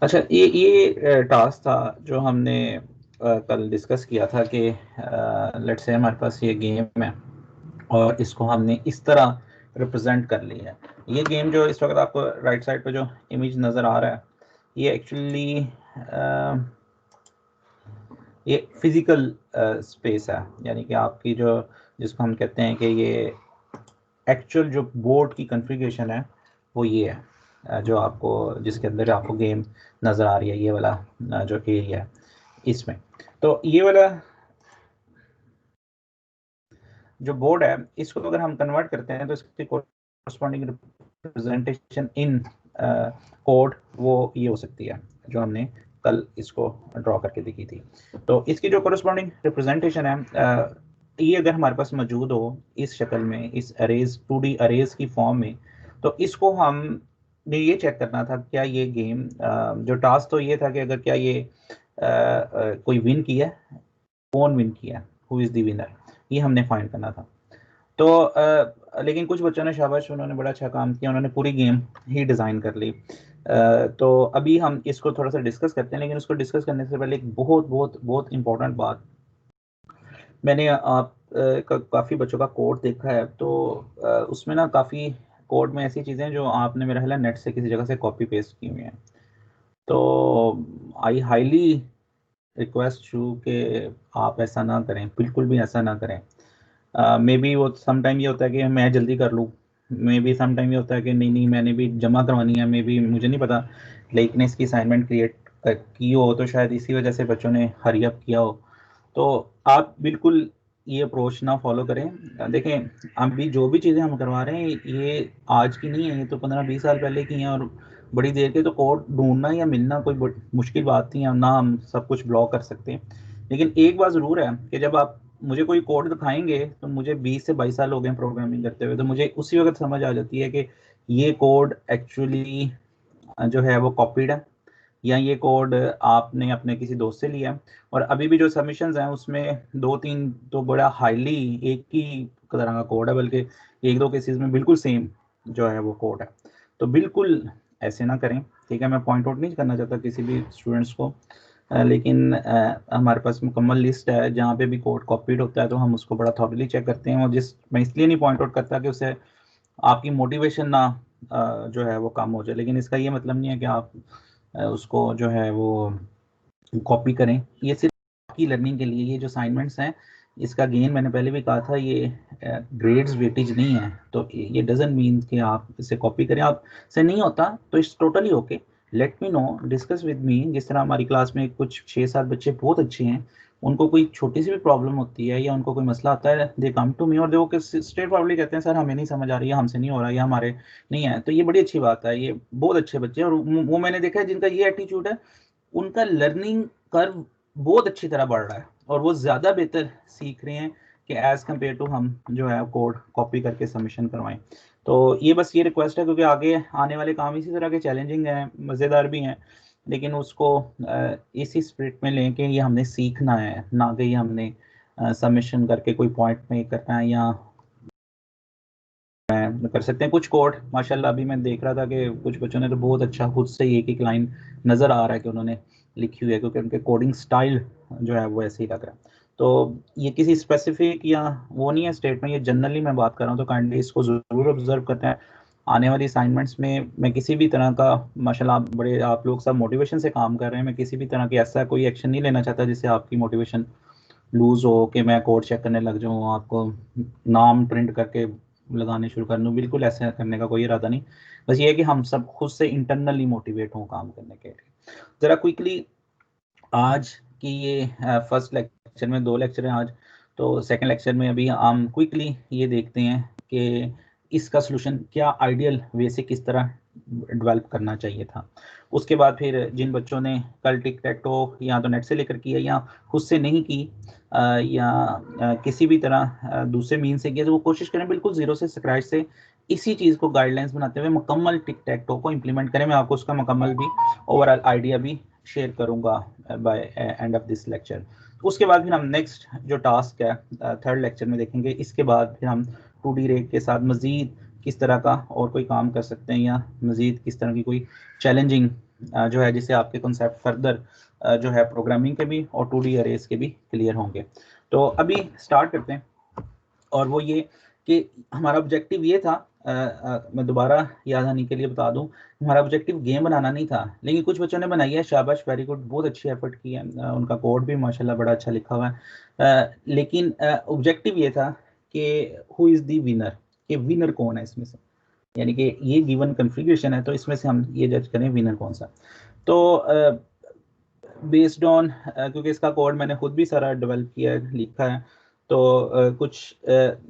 अच्छा, ये टास्क था जो हमने कल डिस्कस किया था कि लेट्स से हमारे पास ये गेम है और इसको हमने इस तरह रिप्रेजेंट कर लिया है। ये गेम जो इस वक्त आपको राइट साइड पे जो इमेज नज़र आ रहा है, ये एक्चुअली ये फिजिकल स्पेस है, यानी कि आपकी जो जिसको हम कहते हैं कि ये एक्चुअल जो बोर्ड की कॉन्फ़िगरेशन है वो ये है, जो आपको जिसके अंदर आपको गेम नज़र आ रही है, ये वाला जो एरिया है इसमें। तो ये वाला जो बोर्ड है इसको अगर हम कन्वर्ट करते हैं तो इसकी कोरस्पॉन्डिंग रिप्रेजेंटेशन इन कोड वो ये हो सकती है जो हमने कल इसको ड्रॉ करके दिखी थी। तो इसकी जो कोरस्पॉन्डिंग रिप्रेजेंटेशन है ये अगर हमारे पास मौजूद हो इस शक्ल में, इस अरेज 2D अरेज की फॉर्म में, तो इसको हम ने ये चेक करना था क्या ये गेम जो टास्क तो ये था कि अगर क्या ये कोई विन किया, कौन विन किया, हु इज़ द विनर, ये हमने फाइंड करना था। तो लेकिन कुछ बच्चों ने शाबाश, उन्होंने बड़ा अच्छा काम किया, उन्होंने पूरी गेम ही डिज़ाइन कर ली। तो अभी हम इसको थोड़ा सा डिस्कस करते हैं, लेकिन उसको डिस्कस करने से पहले एक बहुत बहुत बहुत इंपॉर्टेंट बात, मैंने आप काफ़ी बच्चों का कोड देखा है, तो उसमें ना काफ़ी कोड में ऐसी चीज़ें जो आपने मेरा ख्याल है नेट से किसी जगह से कॉपी पेस्ट की हुई हैं। तो आई हाईली रिक्वेस्ट यू कि आप ऐसा ना करें, बिल्कुल भी ऐसा ना करें। मे बी वो समटाइम ये होता है कि मैं जल्दी कर लूँ, मे बी समटाइम ये होता है कि नहीं मैंने भी जमा करवानी है, मे बी मुझे नहीं पता, लेकिन इसकी असाइनमेंट क्रिएट की हो तो शायद इसी वजह से बच्चों ने हरी अप किया हो। तो आप बिल्कुल ये अप्रोच ना फॉलो करें। देखें, अभी जो भी चीज़ें हम करवा रहे हैं ये आज की नहीं है, ये तो 15-20 साल पहले की हैं, और बड़ी देर के तो कोड ढूंढना या मिलना कोई मुश्किल बात नहीं है, ना हम सब कुछ ब्लॉक कर सकते हैं। लेकिन एक बात ज़रूर है कि जब आप मुझे कोई कोड दिखाएंगे, तो मुझे 20 से 22 साल हो गए प्रोग्रामिंग करते हुए, तो मुझे उसी वक्त समझ आ जाती है कि ये कोड एक्चुअली जो है वो कॉपीड है, या ये कोड आपने अपने किसी दोस्त से लिया है। और अभी भी जो सबमिशंस हैं उसमें 2-3 तो बड़ा हाईली एक ही तरह का कोड है, बल्कि 1-2 केसेस में बिल्कुल सेम जो है वो कोड है। तो बिल्कुल ऐसे ना करें, ठीक है। मैं पॉइंट आउट नहीं करना चाहता किसी भी स्टूडेंट्स को, लेकिन हमारे पास मुकम्मल लिस्ट है जहाँ पे भी कोड कॉपीड होता है तो हम उसको बड़ा थॉरली चेक करते हैं। और मैं इसलिए नहीं पॉइंट आउट करता कि उससे आपकी मोटिवेशन ना जो है वो कम हो जाए, लेकिन इसका ये मतलब नहीं है कि आप उसको जो है वो कॉपी करें। ये सिर्फ आपकी लर्निंग के लिए, ये जो असाइनमेंट्स हैं इसका गेन मैंने पहले भी कहा था, ये ग्रेड्स वेटेज नहीं है, तो ये डजंट मीन कि आप इसे कॉपी करें। आप से नहीं होता तो it's totally okay, late me no, discuss with me. जिस तरह हमारी क्लास में कुछ 6-7 बच्चे बहुत अच्छे हैं, उनको कोई छोटी सी भी प्रॉब्लम होती है या उनको कोई मसला आता है, दे कम टू मी और वो स्ट्रेट फॉरवर्डली कहते हैं सर हमें नहीं समझ आ रही है, हमसे नहीं हो रहा, या हमारे नहीं है। तो ये बड़ी अच्छी बात है, ये बहुत अच्छे बच्चे हैं, और वो मैंने देखा है जिनका ये एटीट्यूड है, उनका लर्निंग कर्व बहुत अच्छी तरह बढ़ रहा है और वो ज़्यादा बेहतर सीख रहे हैं कि एज़ कम्पेयर टू हम जो है कोड कॉपी करके सबमिशन करवाएं। तो ये बस ये रिक्वेस्ट है, क्योंकि आगे आने वाले काम इसी तरह के चैलेंजिंग हैं, मज़ेदार भी हैं, लेकिन उसको इसी स्पिरिट में लें कि ये हमने सीखना है, ना कि ये हमने सबमिशन करके कोई पॉइंट में करना है या कर सकते हैं। कुछ कोड माशाल्लाह अभी मैं देख रहा था कि कुछ बच्चों ने तो बहुत अच्छा खुद से एक एक लाइन नज़र आ रहा है कि उन्होंने लिखी हुई है, क्योंकि उनके कोडिंग स्टाइल जो है वो ऐसे ही लग रहा है। तो ये किसी स्पेसिफिक या वो नहीं है स्टेटमेंट, ये जनरली मैं बात कर रहा हूँ, तो काइंडली इसको ज़रूर ऑब्जर्व करते हैं। आने वाली असाइनमेंट्स में मैं किसी भी तरह का, माशाल्लाह बड़े आप लोग सब मोटिवेशन से काम कर रहे हैं, मैं किसी भी तरह की ऐसा कोई एक्शन नहीं लेना चाहता जिससे आपकी मोटिवेशन लूज़ हो कि मैं कोड चेक करने लग जाऊँ, आपको नाम प्रिंट करके लगाने शुरू कर दूँ। बिल्कुल ऐसा करने का कोई इरादा नहीं, बस ये है कि हम सब खुद से इंटरनली मोटिवेट हों काम करने के लिए। ज़रा क्विकली आज की ये फर्स्ट लेक्चर में 2 लेक्चर हैं आज, तो सेकंड लेक्चर में अभी हम क्विकली ये देखते हैं कि इसका सॉल्यूशन क्या आइडियल वे से किस तरह डेवलप करना चाहिए था। उसके बाद फिर जिन बच्चों ने कल टिक टैक टो या तो नेट से लेकर किया या खुद से नहीं की, या किसी भी तरह दूसरे मीन से किया, तो वो कोशिश करें बिल्कुल ज़ीरो से स्क्रैच से इसी चीज़ को गाइडलाइंस बनाते हुए मुकम्मल टिक टैक टो को इम्प्लीमेंट करें। मैं आपको उसका मुकम्मल भी ओवरऑल आइडिया भी शेयर करूंगा by end of this lecture. उसके बाद फिर हम नेक्स्ट जो टास्क है थर्ड लेक्चर में देखेंगे। इसके बाद फिर हम 2D रे के साथ मज़ीद किस तरह का और कोई काम कर सकते हैं, या मज़ीद किस तरह की कोई चैलेंजिंग जो है जिससे आपके कॉन्सेप्ट फर्दर जो है प्रोग्रामिंग के भी और 2D अरेज के भी क्लियर होंगे। तो अभी स्टार्ट करते हैं, और वो ये कि हमारा ऑब्जेक्टिव ये था, मैं दोबारा याद आने के लिए बता दूं, हमारा ऑब्जेक्टिव गेम बनाना नहीं था, लेकिन कुछ बच्चों ने बनाई है, शाबाश, वेरी गुड, बहुत अच्छी एफर्ट की है, उनका कोड भी माशाल्लाह बड़ा अच्छा लिखा हुआ है, लेकिन ऑब्जेक्टिव ये था कि हु इज़ दी विनर, कि विनर कौन है इसमें से, यानी कि ये गिवन कन्फिग्रेशन है तो इसमें से हम ये जज करें विनर कौन सा। तो बेस्ड ऑन, क्योंकि इसका कोड मैंने खुद भी सारा डेवलप किया है, लिखा है, तो कुछ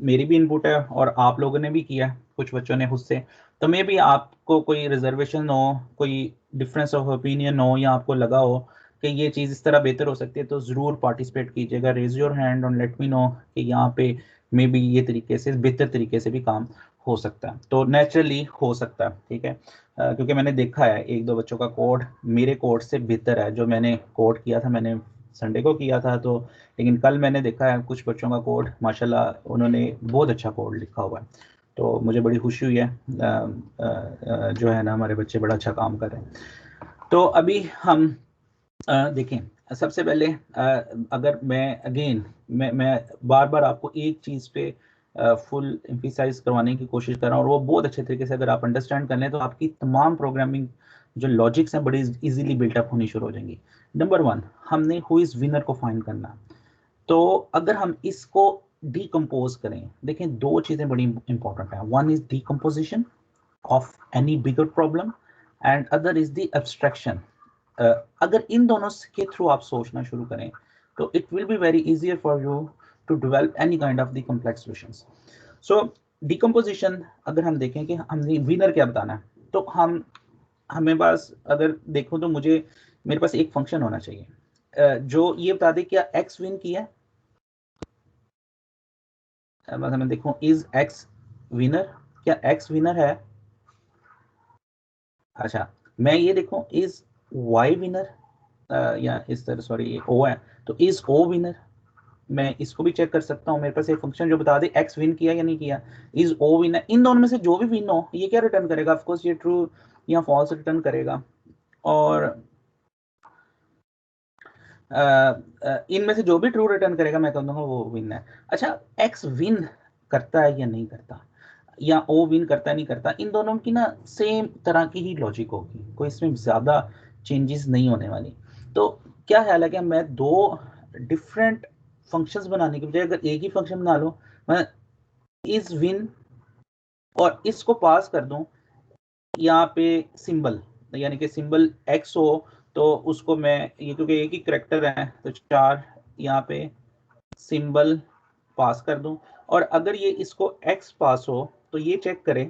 मेरी भी इनपुट है और आप लोगों ने भी किया है, कुछ बच्चों ने खुद से, तो मे भी आपको कोई रिजर्वेशन हो, कोई डिफरेंस ऑफ ओपिनियन हो, या आपको लगा हो कि ये चीज़ इस तरह बेहतर हो सकती है, तो ज़रूर पार्टिसिपेट कीजिएगा, रेज योर हैंड और लेट मी नो कि यहाँ पे मे बी ये तरीके से, बेहतर तरीके से भी काम हो सकता है, तो नेचुरली हो सकता है, ठीक है। क्योंकि मैंने देखा है एक दो बच्चों का कोड मेरे कोड से बेहतर है, जो मैंने कोड किया था, मैंने संडे को किया था, तो लेकिन कल मैंने देखा है कुछ बच्चों का कोड माशाल्लाह उन्होंने बहुत अच्छा कोड लिखा हुआ है, तो मुझे बड़ी खुशी हुई है, जो है ना हमारे बच्चे बड़ा अच्छा काम कर रहे हैं। तो अभी हम देखें, सबसे पहले अगर मैं अगेन मैं बार बार आपको एक चीज़ पे फुल एम्फिसाइज करवाने की कोशिश कर रहा हूँ, और वो बहुत अच्छे तरीके से अगर आप अंडरस्टैंड कर लें तो आपकी तमाम प्रोग्रामिंग जो लॉजिक्स हैं बड़ी इजीली बिल्टअप होनी शुरू हो जाएंगी। नंबर 1, हमने हु इज़ विनर को फाइंड करना, तो अगर हम इसको डिकम्पोज करें, देखें दो चीज़ें बड़ी इंपॉर्टेंट हैं, one is decomposition of any bigger problem and other is the abstraction. अगर इन दोनों के थ्रू आप सोचना शुरू करें तो it will be very easier for you to develop any kind of the complex solutions. So decomposition अगर हम देखें कि हमने विनर क्या बताना है, तो हमें पास अगर देखो तो मेरे पास एक फंक्शन होना चाहिए जो ये बता दे क्या एक्स विन किया है, बस हमें देखो इज एक्स विनर, क्या एक्स विनर है। अच्छा, मैं ये देखो इज वाई विनर, या इस तरह, सॉरी ये ओ है, तो इज ओ विनर, मैं इसको भी चेक कर सकता हूँ, मेरे पास एक फंक्शन जो बता दे एक्स विन किया या नहीं किया, इज ओ विनर, इन दोनों में से जो भी विन हो ये क्या रिटर्न करेगा, ऑफ कोर्स ये ट्रू या फॉल्स रिटर्न करेगा, और इनमें से जो भी ट्रू रिटर्न करेगा मैं कह दूंगा वो विन है। अच्छा, एक्स विन करता है या नहीं करता, या ओ विन करता है नहीं करता, इन दोनों की ना सेम तरह की ही लॉजिक होगी, कोई इसमें ज़्यादा चेंजेस नहीं होने वाली। तो क्या ख्याल है कि मैं दो डिफरेंट फंक्शंस बनाने के बजाय अगर एक ही फंक्शन बना लूँ, मैं इज विन और इसको पास कर दूं यहाँ पे सिंबल, यानी कि सिंबल एक्स हो तो उसको मैं ये, क्योंकि एक ही करेक्टर है तो 4 यहाँ पे सिंबल पास कर दूं, और अगर ये इसको एक्स पास हो तो ये चेक करें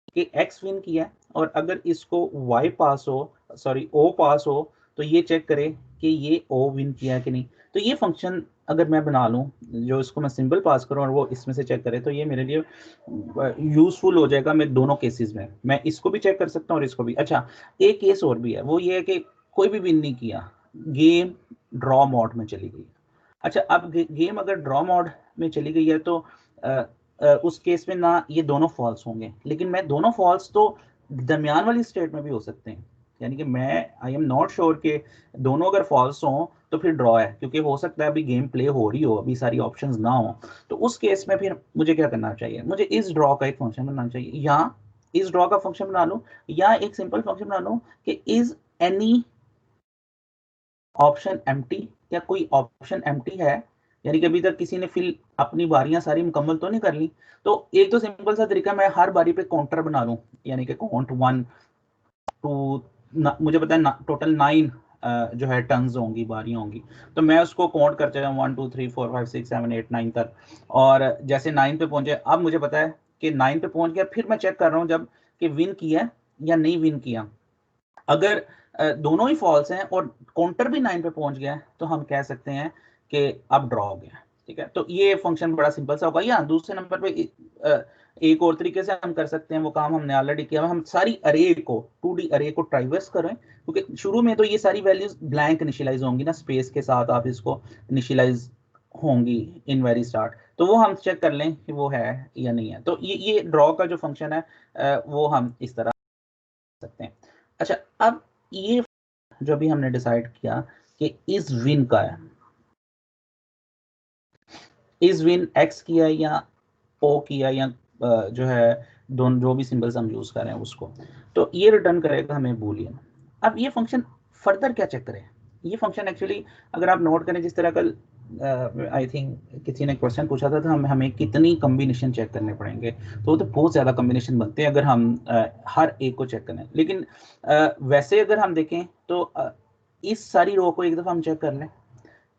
कि एक्स विन किया, और अगर इसको वाई पास हो, सॉरी ओ पास हो, तो ये चेक करे कि ये ओ विन किया कि नहीं। तो ये फंक्शन अगर मैं बना लूँ जो इसको मैं सिंबल पास करूँ और वो इसमें से चेक करे, तो ये मेरे लिए यूजफुल हो जाएगा। मैं दोनों केसेस में मैं इसको भी चेक कर सकता हूँ और इसको भी। अच्छा, एक केस और भी है, वो ये है कि कोई भी विन नहीं किया, गेम ड्रॉ मोड में चली गई। अच्छा, अब गेम अगर ड्रॉ मोड में चली गई है तो उस केस में ना ये दोनों फॉल्स होंगे, लेकिन मैं दोनों फॉल्स तो दरमियान वाली स्टेट में भी हो सकते हैं, यानी कि मैं आई एम नॉट श्योर कि दोनों अगर फॉल्स हों तो फिर ड्रॉ है, क्योंकि हो सकता है अभी गेम प्ले हो रही हो, अभी सारी ऑप्शंस ना हो, तो उस केस में फिर मुझे क्या करना चाहिए, मुझे इस ड्रॉ का एक फंक्शन बनाना चाहिए, या इस ड्रॉ का फंक्शन बना लूं, या एक सिंपल फंक्शन बना लूं कि इज एनी ऑप्शन एम्प्टी, क्या कोई ऑप्शन एम्प्टी है, यानी कि अभी तक किसी ने फिल अपनी बारियां सारी मुकम्मल तो नहीं कर ली। तो एक तो सिंपल सा तरीका, मैं हर बारी पे काउंटर बना लूं, यानी कि काउंट 1 2, मुझे पता है टोटल 9 जो है टर्न्स होंगी, बारियां होंगी, तो मैं उसको काउंट करते जाऊँ 1 2 3 4 5 6 7 8 9 तक, और जैसे 9 पे पहुंचे, अब मुझे पता है कि 9 पे पहुंच गया, फिर मैं चेक कर रहा हूँ जब कि विन किया या नहीं विन किया। अगर दोनों ही फॉल्स हैं और काउंटर भी 9 पे पहुंच गया है, तो हम कह सकते हैं कि अब ड्रॉ हो गया। ठीक है, तो ये फंक्शन बड़ा सिंपल सा होगा। या दूसरे नंबर पे एक और तरीके से हम कर सकते हैं, वो काम हमने ऑलरेडी किया, हम सारी अरे को 2D अरे को ट्राइवर्स करें, क्योंकि शुरू में तो ये सारी वैल्यूज ब्लैंक इनिशियलाइज होंगी ना, स्पेस के साथ आप इसको इनिशियलाइज होंगी इन वेरी स्टार्ट, तो वो हम चेक कर लें कि वो है या नहीं है। तो ये ड्रॉ का जो फंक्शन है वो हम इस तरह सकते हैं। अच्छा, अब ये जो भी हमने डिसाइड किया कि इस विन का है, इस विन एक्स किया या ओ किया या जो है दोनों जो भी सिंबल्स हम यूज कर रहे हैं उसको, तो ये रिटर्न करेगा हमें बूलियन। अब ये फंक्शन फर्दर क्या चेक करे, ये फंक्शन एक्चुअली अगर आप नोट करें जिस तरह कल आई थिंक किसी ने क्वेश्चन पूछा था, तो हमें कितनी कॉम्बिनेशन चेक करने पड़ेंगे, तो वो तो बहुत ज़्यादा कॉम्बिनेशन बनते हैं अगर हम हर एक को चेक करें। लेकिन वैसे अगर हम देखें तो इस सारी रो को एक दफ़ा हम चेक कर लें,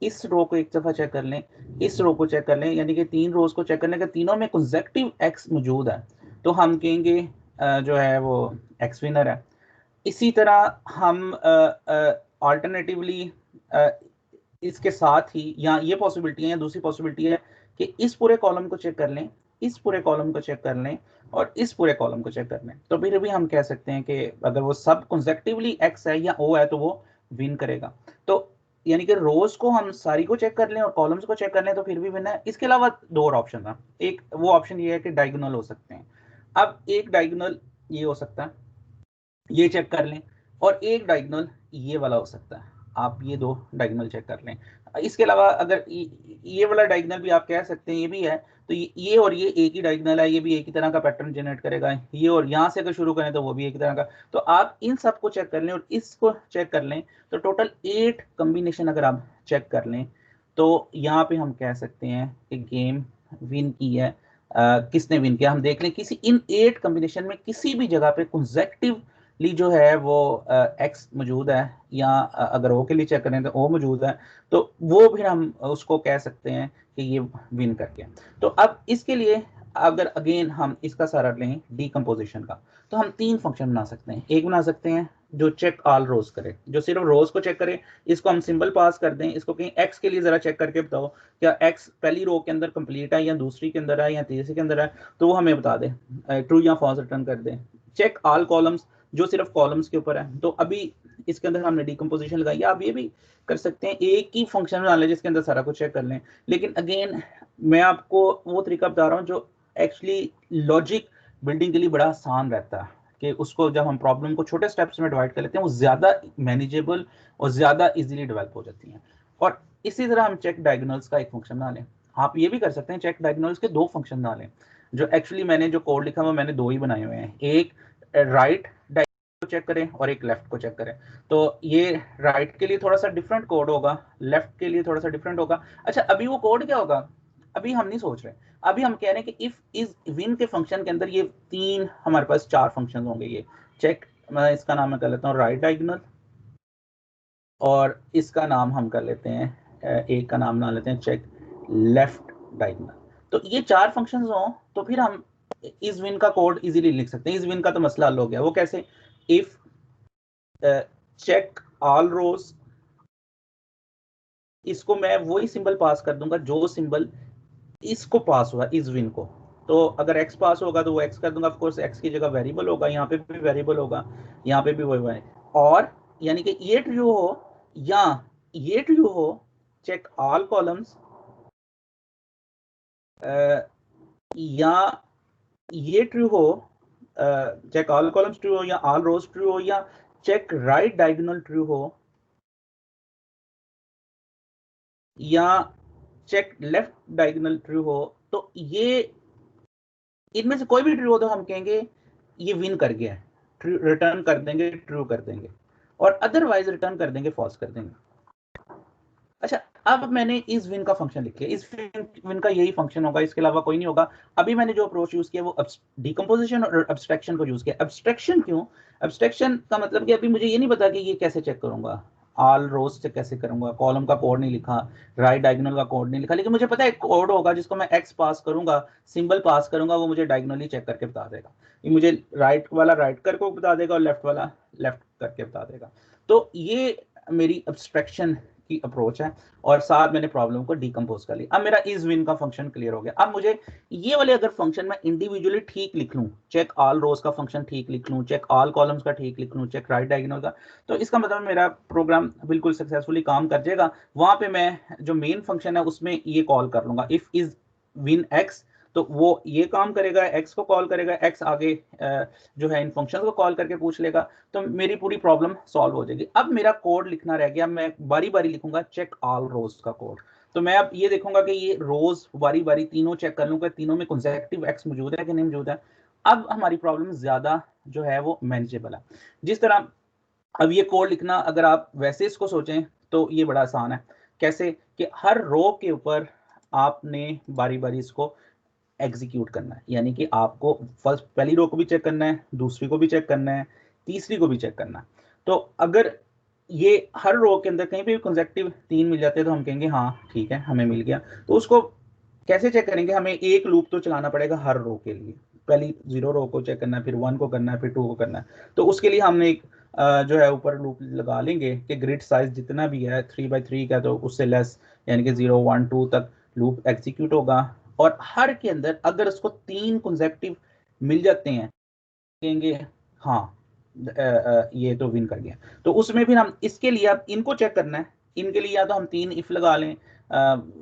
इस रो को एक दफा चेक कर लें, इस रो को चेक कर लें, यानी कि 3 रोज को चेक करने के तीनों में कंसेक्टिव एक्स मौजूद है, तो हम कहेंगे जो है वो एक्स विनर है। इसी तरह हम अल्टरनेटिवली इसके साथ ही या ये पॉसिबिलिटी है या दूसरी पॉसिबिलिटी है कि इस पूरे कॉलम को चेक कर लें, इस पूरे कॉलम को चेक कर लें और इस पूरे कॉलम को चेक कर लें, तो फिर भी हम कह सकते हैं कि अगर वो सब कंसेक्टिवली एक्स है या ओ है तो वो विन करेगा। तो यानी कि रोज को हम सारी को चेक कर लें और कॉलम्स को चेक कर लें तो फिर भी विन है। इसके अलावा दो और ऑप्शन था, एक वो ऑप्शन ये है कि डायगोनल हो सकते हैं। अब एक डायगोनल ये हो सकता है, ये चेक कर लें, और एक डायगोनल ये वाला हो सकता है, आप ये दो डायगोनल चेक कर लें। इसके अलावा अगर ये वाला डायगोनल भी आप कह सकते हैं ये भी है, तो ये और ये एक ही डायगोनल है, ये भी एक ही तरह का पैटर्न जनरेट करेगा, ये और यहाँ से अगर शुरू करें तो वो भी एक ही तरह का। तो आप इन सब को चेक कर लें और इसको चेक कर लें, तो टोटल 8 कॉम्बिनेशन अगर आप चेक कर लें तो यहाँ पे हम कह सकते हैं कि गेम विन की है। किसने विन किया हम देख लें, किसी इन 8 कॉम्बिनेशन में किसी भी जगह पे कंसेक्टिव ली जो है वो एक्स मौजूद है, या अगर ओ के लिए चेक करें तो ओ मौजूद है, तो वो भी हम उसको कह सकते हैं कि ये विन कर गया। तो अब इसके लिए अगर अगेन हम इसका सारा लें डीकम्पोजिशन का, तो हम 3 फंक्शन बना सकते हैं। एक बना सकते हैं जो चेक ऑल रोज करे, जो सिर्फ रोज को चेक करे, इसको हम सिंबल पास कर दें, इसको कहीं एक्स के लिए जरा चेक करके बताओ क्या एक्स पहली रो के अंदर कंप्लीट है या दूसरी के अंदर है या तीसरी के अंदर है, तो वो हमें बता दे, ट्रू या फॉल्स रिटर्न कर दे। चेक ऑल कॉलम्स जो सिर्फ कॉलम्स के ऊपर है, तो अभी इसके अंदर हमने डीकम्पोजिशन लगाई। आप ये भी कर सकते हैं एक ही फंक्शन बना लें जिसके अंदर सारा कुछ चेक कर लें, लेकिन अगेन मैं आपको वो तरीका बता रहा हूँ जो एक्चुअली लॉजिक बिल्डिंग के लिए बड़ा आसान रहता है, कि उसको जब हम प्रॉब्लम को छोटे स्टेप्स में डिवाइड कर लेते हैं वो ज़्यादा मैनेजेबल और ज़्यादा इजीली डेवलप हो जाती हैं। और इसी तरह हम चेक डायगोनल्स का एक फंक्शन बना लें। आप ये भी कर सकते हैं चेक डायगोनल्स के 2 फंक्शन बना लें, जो एक्चुअली मैंने जो कोड लिखा हुआ मैंने 2 ही बनाए हुए हैं, एक राइट को चेक करें और एक लेफ्ट को चेक करें। तो ये राइट के लिए थोड़ा सा डिफरेंट कोड होगा, लेफ्ट के लिए थोड़ा सा डिफरेंट होगा। अच्छा अभी वो कोड क्या होगा अभी हम नहीं सोच रहे, अभी हम कह रहे हैं कि इफ इज विन के फंक्शन के अंदर ये 3 हमारे पास 4 फंक्शन होंगे। ये चेक, मैं इसका नाम मैं कर लेता हूँ राइट डायगोनल, और इसका नाम हम कर लेते हैं एक का नाम ना लेते हैं चेक लेफ्ट डायगोनल। तो ये 4 फंक्शंस हो तो फिर हम इस विन का कोड इजीली लिख सकते हैं। इस विन का तो मसला हल हो गया। वो कैसे, इफ चेक ऑल रोज, इसको मैं वही सिंबल पास कर दूंगा जो सिंबल इसको पास हुआ इस विन को। तो अगर x पास होगा तो वो x कर दूंगा, ऑफ कोर्स x की जगह वेरिएबल होगा, यहाँ पे भी वेरिएबल होगा, यहाँ पे भी वही है। और यानी कि ये ट्रू हो या ये ट्रू हो, चेक ऑल कॉलम्स, या ये ट्रू हो, चेक ऑल कॉलम्स ट्रू हो या ऑल रोज ट्रू हो, या चेक राइट डायगोनल ट्रू हो, या चेक लेफ्ट डायगोनल ट्रू हो। तो ये इनमें से कोई भी ट्रू हो तो हम कहेंगे ये विन कर गया है, रिटर्न कर देंगे, ट्रू कर देंगे, और अदरवाइज रिटर्न कर देंगे, फॉल्स कर देंगे। अच्छा अब मैंने इस विन का फंक्शन लिख लिया, इस विन का यही फंक्शन होगा, इसके अलावा कोई नहीं होगा। अभी मैंने जो अप्रोच यूज किया वो डिकम्पोजिशन और एब्स्ट्रैक्शन को यूज किया। एब्स्ट्रैक्शन क्यों, एब्स्ट्रैक्शन का मतलब कि अभी मुझे ये नहीं पता कि ये कैसे चेक करूंगा, ऑल रोज से कैसे करूंगा, कॉलम का कोड नहीं लिखा, राइट डायगोनल का कोड नहीं लिखा, लेकिन मुझे पता है कोड होगा जिसको मैं एक्स पास करूंगा, सिंबल पास करूंगा, वो मुझे डायगोनली चेक करके बता देगा। ये मुझे राइट वाला राइट करके बता देगा और लेफ्ट वाला लेफ्ट करके बता देगा। तो ये मेरी एब्स्ट्रैक्शन की अप्रोच है, और साथ मैंने प्रॉब्लम को डिकम्पोज कर लिया। अब मेरा इज विन का फंक्शन क्लियर हो गया। अब मुझे ये वाले अगर फंक्शन मैं इंडिविजुअली ठीक लिख लूं, चेक ऑल रोज का फंक्शन ठीक लिख लूं, चेक ऑल कॉलम्स का ठीक लिख लूं, चेक राइट डायगोनल का, तो इसका मतलब मेरा प्रोग्राम बिल्कुल सक्सेसफुली काम कर जाएगा। वहां पे मैं जो मेन फंक्शन है उसमें ये कॉल कर लूंगा, इफ इज विन एक्स, तो वो ये काम करेगा, x को कॉल करेगा, x आगे जो है इन फंक्शंस को कॉल करके पूछ लेगा, तो मेरी पूरी प्रॉब्लम सॉल्व हो जाएगी। अब मेरा कोड लिखना रह गया, मैं बारी बारी लिखूंगा चेक ऑल रोज का कोड। तो मैं अब ये देखूंगा कि ये रोज बारी बारी तीनों चेक कर लूंगा, तीनों में कंसेक्यूटिव x मौजूद है कि नहीं मौजूद है। अब हमारी प्रॉब्लम ज्यादा जो है वो मैनेजेबल है। जिस तरह अब ये कोड लिखना, अगर आप वैसे इसको सोचें तो ये बड़ा आसान है। कैसे कि हर रो के ऊपर आपने बारी बारी इसको एग्जीक्यूट करना है, यानी कि आपको फर्स्ट पहली रो को भी चेक करना है, दूसरी को भी चेक करना है, तीसरी को भी चेक करना है। तो अगर ये हर रो के अंदर कहीं पे भी कंसेक्यूटिव 3 मिल जाते हैं तो हम कहेंगे हाँ ठीक है हमें मिल गया। तो उसको कैसे चेक करेंगे, हमें एक लूप तो चलाना पड़ेगा हर रो के लिए। पहली 0 रो को चेक करना है, फिर 1 को करना है, फिर 2 को करना है। तो उसके लिए हमने एक जो है ऊपर लूप लगा लेंगे कि ग्रिड साइज जितना भी है 3x3 का, तो उससे लेस यानी कि 0 1 2 तक लूप एग्जीक्यूट होगा। और हर के अंदर अगर उसको 3 कंसेक्यूटिव मिल जाते हैं कहेंगे हाँ ये तो विन कर गया। तो उसमें फिर हम इसके लिए अब इनको चेक करना है, इनके लिए या तो हम 3 इफ लगा लें,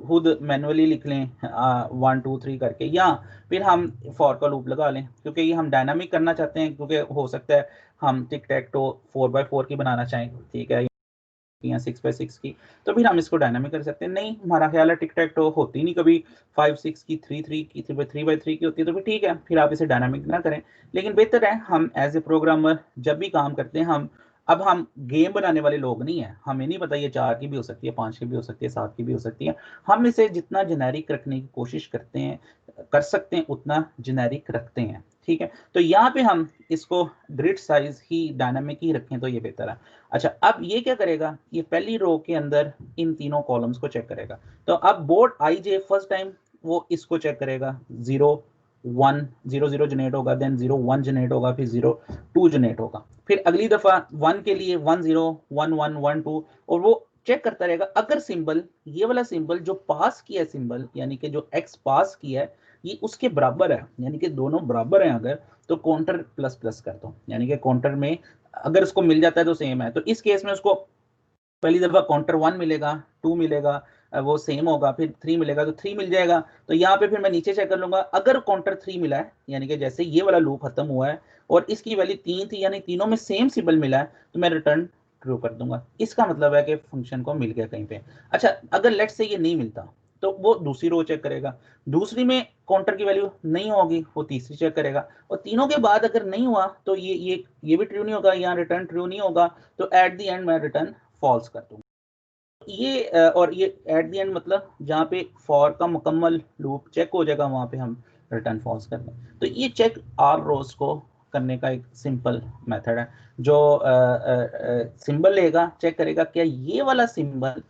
खुद मैनुअली लिख लें 1 2 3 करके, या फिर हम फॉर का लूप लगा लें, क्योंकि ये हम डायनामिक करना चाहते हैं, क्योंकि हो सकता है हम टिक टैक तो 4x4 की बनाना चाहें, ठीक है, या 6x6 की, तो फिर हम इसको डायनामिक कर सकते हैं। नहीं हमारा ख्याल है टिक टैक तो होती नहीं कभी 5-6 की, 3-3 की, 3x3 की होती है, तो फिर ठीक है फिर आप इसे डायनामिक ना करें। लेकिन बेहतर है हम एज ए प्रोग्रामर जब भी काम करते हैं, हम गेम बनाने वाले लोग नहीं है, हमें नहीं पता ये 4 की भी हो सकती है, 5 की भी हो सकती है, 7 की भी हो सकती है। हम इसे जितना जेनेरिक रखने की कोशिश करते हैं, कर सकते हैं उतना जेनेरिक रखते हैं, ठीक है। तो यहाँ पे हम इसको ग्रिड साइज ही डायनामिक ही रखें तो ये बेहतर है। अच्छा अब ये क्या करेगा, ये पहली रो के अंदर इन तीनों कॉलम्स को चेक करेगा। तो अब बोर्ड IJ फर्स्ट टाइम वो इसको चेक करेगा, 0 1 0 0 जनरेट होगा, देन 0 1 जनरेट होगा, फिर 0 2 जनरेट होगा, फिर अगली दफा 1 के लिए 1 0 1 1 1 2, और वो चेक करता रहेगा। अगर सिंबल ये वाला सिंबल जो पास किया है सिंबल, यानी कि जो x पास किया है ये उसके बराबर है, यानी कि दोनों बराबर हैं अगर, तो काउंटर प्लस प्लस कर दो, यानी कि काउंटर में अगर उसको मिल जाता है तो सेम है। तो इस केस में उसको पहली दफा काउंटर 1 मिलेगा, 2 मिलेगा, वो सेम होगा, फिर 3 मिलेगा तो 3 मिल जाएगा। तो यहाँ पे फिर मैं नीचे चेक कर लूंगा, अगर काउंटर 3 मिला है, यानी कि जैसे ये वाला लूप खत्म हुआ है और इसकी वैल्यू 3 थी, यानी तीनों में सेम सिंबल मिला है, तो मैं रिटर्न ट्रू कर दूंगा। इसका मतलब है कि फंक्शन को मिल गया कहीं पे। अच्छा अगर लेट से ये नहीं मिलता तो वो दूसरी रो चेक करेगा, दूसरी में काउंटर की वैल्यू नहीं होगी, वो तीसरी चेक करेगा, और तीनों के बाद अगर नहीं हुआ तो ये भी ट्रू नहीं होगा, यहाँ रिटर्न ट्रू नहीं होगा, तो एट द एंड मैं रिटर्न फॉल्स कर दूंगा। ये और ये एट द एंड मतलब जहाँ पे फॉर का मुकम्मल लूप चेक हो जाएगा वहां पे हम रिटर्न फॉल्स कर दें। तो ये चेक ऑल रोज को करने का एक सिंपल मेथड है, जो सिंबल लेगा, चेक करेगा क्या ये वाला सिंबल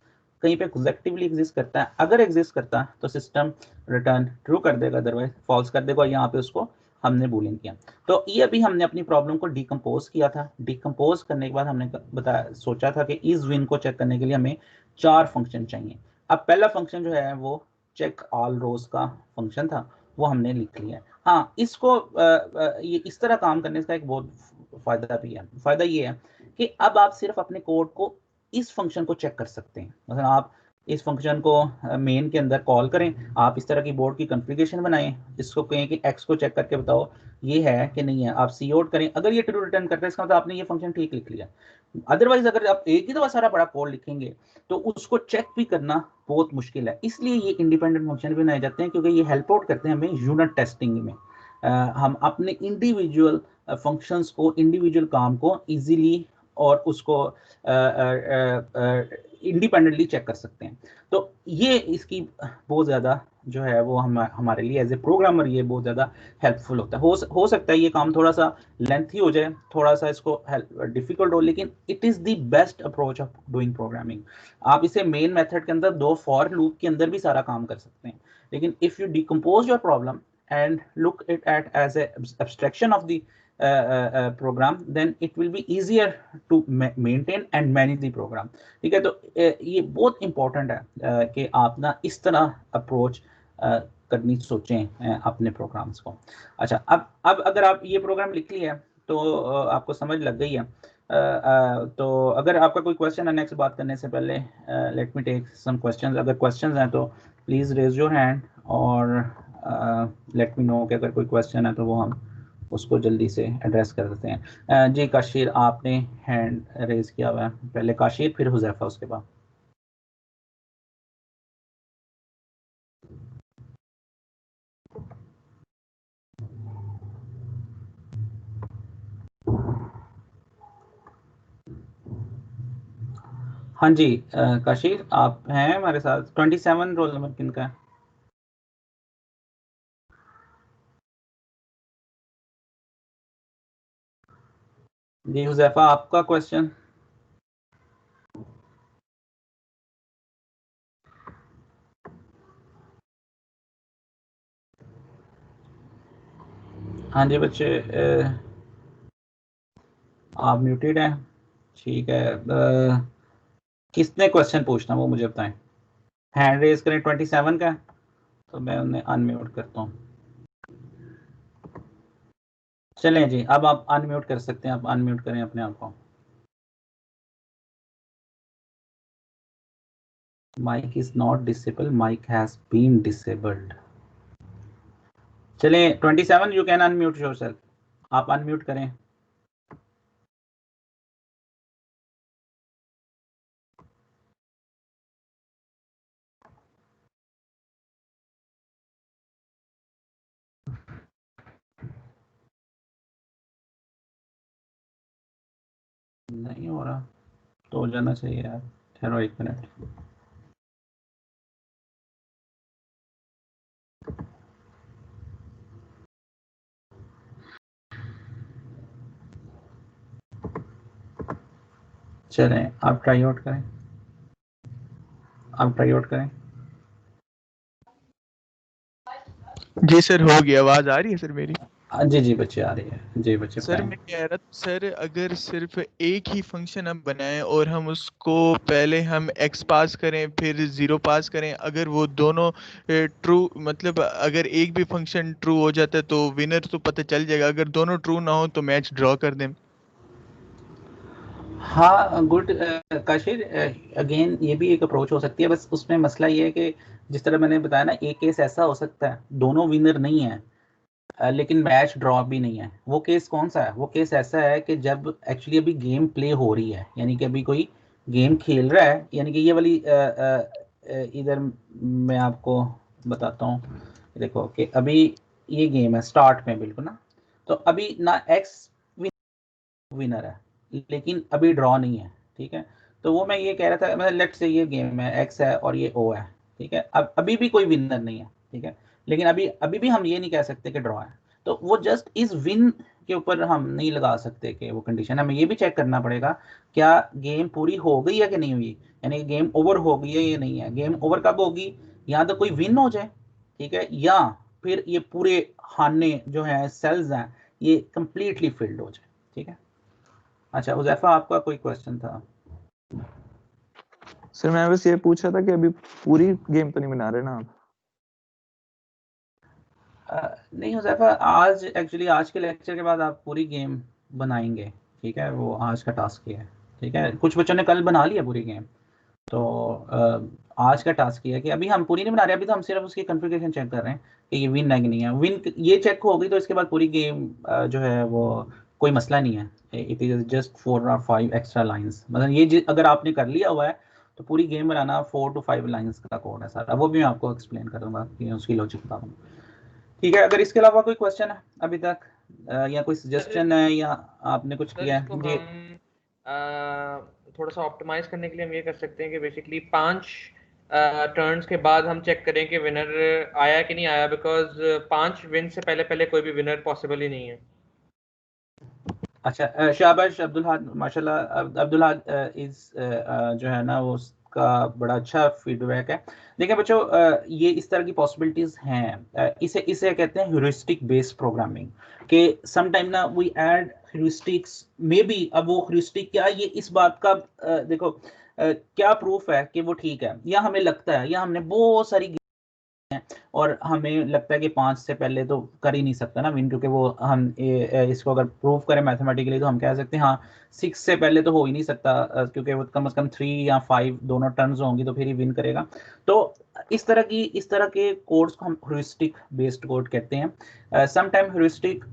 कहीं पे कंसेक्युटिवली एग्जिस्ट करता है, अगर एग्जिस्ट करता है तो सिस्टम रिटर्न ट्रू कर देगा, अदरवाइज फॉल्स कर देगा। यहाँ पे उसको हमने बूलियन किया। तो ये अभी हमने अपनी प्रॉब्लम को डिकम्पोज किया था। डिकम्पोज करने के बाद हमने बताया, सोचा था कि इस विन को चेक करने के लिए हमें 4 फंक्शन चाहिए। अब पहला फंक्शन जो है वो चेक ऑल रोज का फंक्शन था, वो हमने लिख लिया। हाँ इसको ये इस तरह काम करने का एक बहुत फायदा भी है। फायदा ये है कि अब आप सिर्फ अपने कोड को इस फंक्शन को चेक कर सकते हैं। मतलब आप इस फंक्शन को मेन के अंदर कॉल करें, आप इस तरह की बोर्ड की कॉन्फ़िगरेशन बनाएं, इसको कहें कि x को चेक करके बताओ ये है कि नहीं है, आप सी आउट करें, अगर ये ट्रू रिटर्न करता है इसका मतलब आपने ये फंक्शन ठीक लिख लिया। अदरवाइज अगर आप एक ही दफा सारा बड़ा कोड लिखेंगे तो उसको चेक भी करना बहुत मुश्किल है। इसलिए ये इंडिपेंडेंट फंक्शन भी बनाए जाते हैं, क्योंकि ये हेल्प आउट करते हैं हमें यूनिट टेस्टिंग में। हम अपने इंडिविजुअल फंक्शंस को, इंडिविजुअल काम को इजीली और उसको इंडिपेंडेंटली चेक कर सकते हैं। तो ये इसकी बहुत ज़्यादा जो है वो हमारे लिए एज ए प्रोग्रामर ये बहुत ज़्यादा हेल्पफुल होता है। हो सकता है ये काम थोड़ा सा लेंथी हो जाए, थोड़ा सा इसको डिफिकल्ट हो, लेकिन it is the best approach of doing programming. आप इसे मेन मेथड के अंदर 2 फॉर लूप के अंदर भी सारा काम कर सकते हैं, लेकिन if you decompose your problem and look it at as a abstraction of the program, then it will be easier to maintain and manage the program। ठीक है, तो ये बहुत इंपॉर्टेंट है कि आप ना इस तरह अप्रोच करनी सोचें अपने प्रोग्राम्स को। अच्छा अब अगर आप ये प्रोग्राम लिख लिया है तो आपको समझ लग गई है। तो अगर आपका कोई क्वेश्चन है नेक्स्ट बात करने से पहले, let me take some questions. अगर क्वेश्चंस हैं तो प्लीज़ रेज योर हैंड और लेट मी नो कि अगर कोई क्वेश्चन है तो वो हम उसको जल्दी से एड्रेस कर देते हैं। जी काशिर, आपने हैंड रेज किया हुआ है, पहले काशिर फिर हुजैफा उसके बाद। हाँ जी काशिर, आप हैं हमारे साथ। 27 रोल नंबर किनका है? जी हुजैफा, आपका क्वेश्चन। हाँ जी बच्चे, आप म्यूटेड हैं। ठीक है, किसने क्वेश्चन पूछना वो मुझे बताएं। हैंड रेज करें 27 का, तो मैं उन्हें अनम्यूट करता हूँ। चलें जी, अब आप अनम्यूट कर सकते हैं, आप अनम्यूट करें अपने आप को। Mic is not disable, mic has been disabled. चलें 27, यू कैन अनम्यूट योरसेल्फ, आप अनम्यूट करें। नहीं हो रहा तो हो जाना चाहिए यार, ठहरो 1 मिनट। चलें आप ट्राई आउट करें, आप ट्राई आउट करें। जी सर, हो गया। आवाज आ रही है सर मेरी? जी जी बच्चे आ रही है, जी बच्चे सर बताएं। मैं कह रहा था सर, अगर सिर्फ एक ही फंक्शन हम बनाएं और हम उसको पहले हम x पास करें फिर 0 पास करें, अगर वो दोनों ट्रू, मतलब अगर एक भी फंक्शन ट्रू हो जाता है तो विनर तो पता चल जाएगा, अगर दोनों ट्रू ना हो तो मैच ड्रॉ कर दें। हाँ गुड काशिर, अगेन ये भी एक अप्रोच हो सकती है, बस उसमें मसला ये है कि जिस तरह मैंने बताया ना, एक केस ऐसा हो सकता है दोनों विनर नहीं है लेकिन मैच ड्रॉ भी नहीं है। वो केस कौन सा है? वो केस ऐसा है कि जब एक्चुअली अभी गेम प्ले हो रही है, यानी कि अभी कोई गेम खेल रहा है, यानी कि ये वाली इधर मैं आपको बताता हूँ। देखो कि अभी ये गेम है स्टार्ट में बिल्कुल ना, तो अभी ना एक्स विनर है लेकिन अभी ड्रॉ नहीं है, ठीक है। तो वो मैं ये कह रहा था, मतलब लेट्स से ये गेम है, एक्स है और ये ओ है, ठीक है। अब अभी भी कोई विनर नहीं है, ठीक है, लेकिन अभी अभी भी हम ये नहीं कह सकते कि ड्रॉ है। तो वो जस्ट इस विन के ऊपर हम नहीं लगा सकते कि वो कंडीशन, हमें ये भी चेक करना पड़ेगा क्या गेम पूरी हो गई है कि नहीं हुई, यानी कि गेम ओवर हो गई है या नहीं है। गेम ओवर कब होगी? या तो कोई विन हो जाए, ठीक है, या फिर ये पूरे खाने जो है सेल्स हैं ये कंप्लीटली फिल्ड हो जाए, ठीक है। अच्छा हुजैफा, आपका कोई क्वेश्चन था? सर मैं बस ये पूछ रहा था कि अभी पूरी गेम तो नहीं बना रहे ना आप? नहीं हुजैफा, आज एक्चुअली आज के लेक्चर के बाद आप पूरी गेम बनाएंगे, ठीक है, वो आज का टास्क ही है, ठीक है। कुछ बच्चों ने कल बना लिया पूरी गेम, तो आज का टास्क ये है कि अभी हम पूरी नहीं बना रहे, अभी तो हम सिर्फ उसकी कॉन्फ़िगरेशन चेक कर रहे हैं कि ये विन है कि नहीं है। विन ये चेक हो गई तो इसके बाद पूरी गेम जो है वो कोई मसला नहीं है। इट इज़ जस्ट 4 और 5 एक्स्ट्रा लाइंस, मतलब ये अगर आपने कर लिया हुआ है तो पूरी गेम बनाना 4 to 5 लाइंस का कोड है सारा, वो भी मैं आपको एक्सप्लेन करूँगा कि उसकी लॉजिक बता दूँगा, ठीक है। अगर इसके अलावा कोई क्वेश्चन है अभी तक या कोई सजेशन है या आपने कुछ सर किया इसको है जी? हम थोड़ा सा ऑप्टिमाइज करने के लिए हम ये कर सकते हैं कि बेसिकली 5 टर्न्स के बाद हम चेक करें कि विनर आया कि नहीं आया, बिकॉज 5 विन से पहले पहले कोई भी विनर पॉसिबल ही नहीं है। अच्छा शाबाश अब्दुल हाद, माशाल्लाह अब्दुल हाद इस जो है ना वो उसका बड़ा अच्छा फीडबैक है। देखिए बच्चों, ये इस तरह की पॉसिबिलिटीज़ हैं, इसे इसे कहते हैं ह्यूरिस्टिक बेस्ड प्रोग्रामिंग, कि सम टाइम ना we add heuristics may be. अब वो ह्यूरिस्टिक क्या है, ये इस बात का देखो क्या प्रूफ है कि वो ठीक है, या हमें लगता है, या हमने बहुत सारी और हमें लगता है कि 5 से पहले तो कर ही नहीं सकता ना विन, क्योंकि वो हम इसको अगर प्रूव करें मैथमेटिकली तो हम कह सकते हैं हाँ 6 से पहले तो हो ही नहीं सकता, क्योंकि वो कम से कम 3 या 5 दोनों टर्न्स होंगी तो फिर ही विन करेगा। तो इस तरह के कोड्स को हम ह्यूरिस्टिक बेस्ड कोड कहते हैं। समटाइम ह्यूरिस्टिक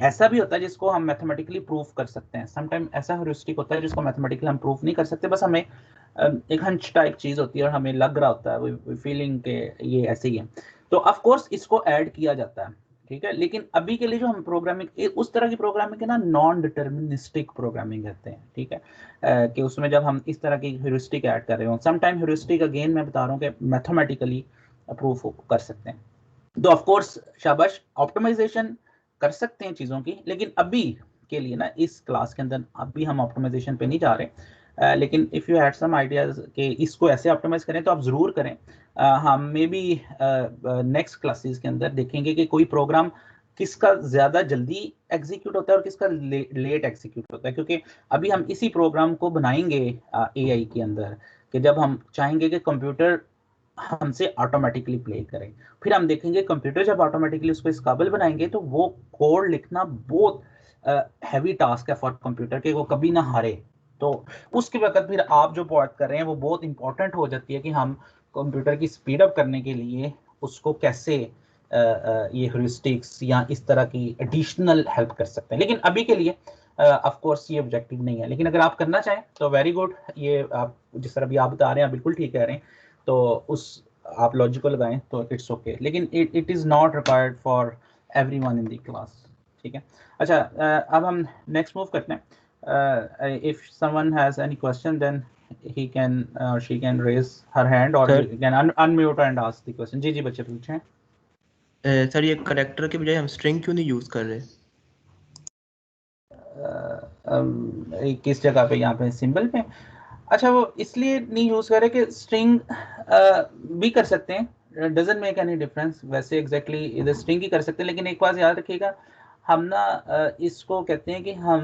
ऐसा भी होता है जिसको हम मैथमेटिकली प्रूफ कर सकते हैं, समटाइम ऐसा ह्यूरिस्टिक होता है जिसको मैथमेटिकली हम प्रूफ नहीं कर सकते, बस हमें एक हंच टाइप चीज होती है और हमें लग रहा होता है फीलिंग के ये ऐसे ही है, तो ऑफ कोर्स इसको ऐड किया जाता है, ठीक है। लेकिन अभी के लिए जो हम प्रोग्रामिंग उस तरह की प्रोग्रामिंग है ना नॉन डिटर्मिनिस्टिक प्रोग्रामिंग कहते हैं, ठीक है, कि उसमें जब हम इस तरह की ह्यूरिस्टिक ऐड कर रहे हो, समटाइम ह्यूरिस्टिक अगेन मैं बता रहा हूँ कि मैथमेटिकली प्रूफ कर सकते हैं। तो ऑफ कोर्स शाबाश ऑप्टिमाइजेशन कर सकते हैं चीज़ों की, लेकिन अभी के लिए ना इस क्लास के अंदर अभी हम ऑप्टिमाइजेशन पे नहीं जा रहे, लेकिन if you had some ideas कि इसको ऐसे ऑप्टिमाइज करें तो आप ज़रूर करें। हम मे बी नेक्स्ट क्लासेस के अंदर देखेंगे कि कोई प्रोग्राम किसका ज़्यादा जल्दी एग्जीक्यूट होता है और किसका लेट एग्जीक्यूट होता है, क्योंकि अभी हम इसी प्रोग्राम को बनाएंगे AI के अंदर कि जब हम चाहेंगे कि कंप्यूटर हमसे ऑटोमेटिकली प्ले करें, फिर हम देखेंगे कंप्यूटर जब ऑटोमेटिकली उसको इस काबिल बनाएंगे तो वो कोड लिखना बहुत हैवी टास्क है फॉर कंप्यूटर के, वो कभी ना हारे। तो उसके वक्त फिर आप जो बात कर रहे हैं वो बहुत इंपॉर्टेंट हो जाती है कि हम कंप्यूटर की स्पीड अप करने के लिए उसको कैसे ये ह्यूरिस्टिक्स या इस तरह की एडिशनल हेल्प कर सकते हैं। लेकिन अभी के लिए ऑफ कोर्स ये ऑब्जेक्टिव नहीं है, लेकिन अगर आप करना चाहें तो वेरी गुड, ये आप जिस तरह भी आप बता रहे हैं बिल्कुल ठीक कह रहे हैं, तो उस आप लॉजिक को लगाएं तो इट्स ओके, लेकिन it is not required for everyone in the class, ठीक है। अच्छा, अब हम नेक्स्ट मूव करते हैं। If someone has any question then he can she can raise her hand or you can unmute and ask the question। जी बच्चे पूछें। Sir ये करेक्टर के बजाय हम स्ट्रिंग क्यों नहीं यूज कर रहे? किस जगह पे? यहाँ पे सिंबल पे? अच्छा, वो इसलिए नहीं यूज करे कि स्ट्रिंग भी कर सकते हैं, डजंट मेक एनी डिफरेंस, वैसे एग्जैक्टली इधर स्ट्रिंग ही कर सकते हैं, लेकिन एक बात याद रखिएगा हम ना इसको कहते हैं कि हम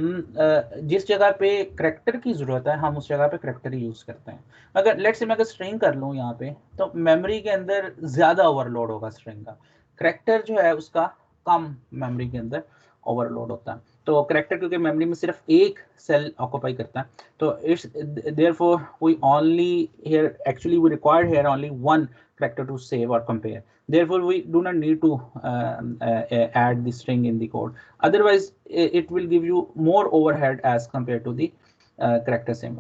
जिस जगह पे करेक्टर की ज़रूरत है हम उस जगह पे करेक्टर ही यूज़ करते हैं। अगर लेट्स से मैं अगर स्ट्रिंग कर लूँ यहाँ पे तो मेमोरी के अंदर ज़्यादा ओवरलोड होगा स्ट्रिंग का, करेक्टर जो है उसका कम मेमोरी के अंदर ओवरलोड होता है। तो करेक्टर क्योंकि मेमोरी में सिर्फ एक सेल ऑक्यूपाई करता है, तो it's therefore we only here actually we require here only one character to save or compare, therefore we do not need to add the string in the code, otherwise it will give you more overhead as compared to the character same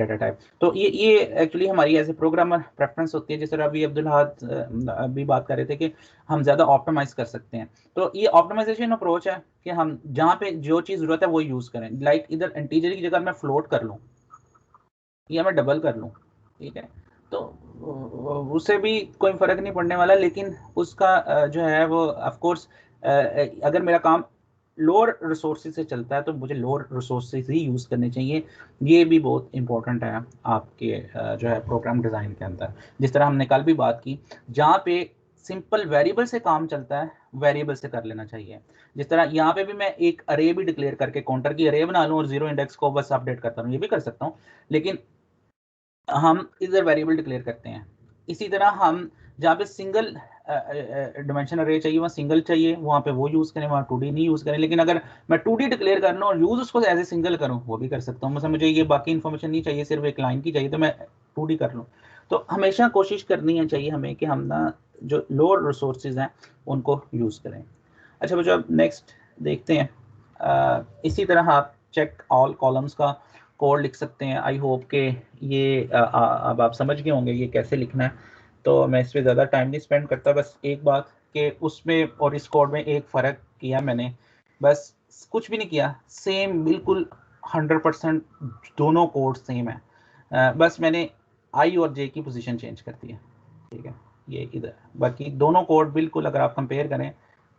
data type। तो ये actually हमारी ऐसे programmer preference होती है, जिस तरह अभी अब्दुल हाद अभी बात कर रहे थे कि हम ज़्यादा ऑप्टिमाइज कर सकते हैं, तो ये ऑप्टिमाइजेशन अप्रोच है कि हम जहाँ पे जो चीज़ ज़रूरत है वो यूज़ करें। लाइक इधर इंटीजर की जगह मैं फ्लोट कर लूँ या मैं डबल कर लूँ, ठीक है, तो उससे भी कोई फर्क नहीं पड़ने वाला, लेकिन उसका जो है वो ऑफ कोर्स अगर मेरा काम लोअर रिसोर्सेज से चलता है तो मुझे लोअर रिसोर्सेज ही यूज़ करने चाहिए। ये भी बहुत इंपॉर्टेंट है आपके जो है प्रोग्राम डिज़ाइन के अंदर, जिस तरह हमने कल भी बात की, जहाँ पे सिंपल वेरिएबल से काम चलता है वेरिएबल से कर लेना चाहिए। जिस तरह यहाँ पे भी मैं एक अरे भी डिक्लेयर करके काउंटर की अरे बना लूँ और 0 इंडेक्स को बस अपडेट करता हूँ, ये भी कर सकता हूँ, लेकिन हम इधर वेरिएबल डिक्लेयर करते हैं। इसी तरह हम जहाँ पे सिंगल डिमेंशन अरे चाहिए वहाँ सिंगल चाहिए, वहाँ पे वो यूज़ करें, वहाँ 2D नहीं यूज़ करें। लेकिन अगर मैं 2D डिक्लेयर कर लूँ और यूज़ उसको एज ए सिंगल करूँ वो भी कर सकता हूँ। मतलब मुझे ये बाकी इन्फॉर्मेशन नहीं चाहिए, सिर्फ एक लाइन की चाहिए तो मैं 2D कर लूँ। तो हमेशा कोशिश करनी है चाहिए हमें कि हम ना जो लोअर रिसोर्सेज हैं उनको यूज़ करें। अच्छा बच्चों, अब नेक्स्ट देखते हैं। इसी तरह आप चेक ऑल कॉलम्स का कोड लिख सकते हैं। आई होप के ये अब आप समझ गए होंगे ये कैसे लिखना है, तो मैं इस पर ज़्यादा टाइम नहीं स्पेंड करता। बस एक बात कि उसमें और इस कोड में एक फ़र्क किया मैंने, बस कुछ भी नहीं किया, सेम बिल्कुल 100% दोनों कोड सेम है, बस मैंने आई और जे की पोजीशन चेंज कर दी है, ठीक है, ये इधर। बाकी दोनों कोड बिल्कुल अगर आप कंपेयर करें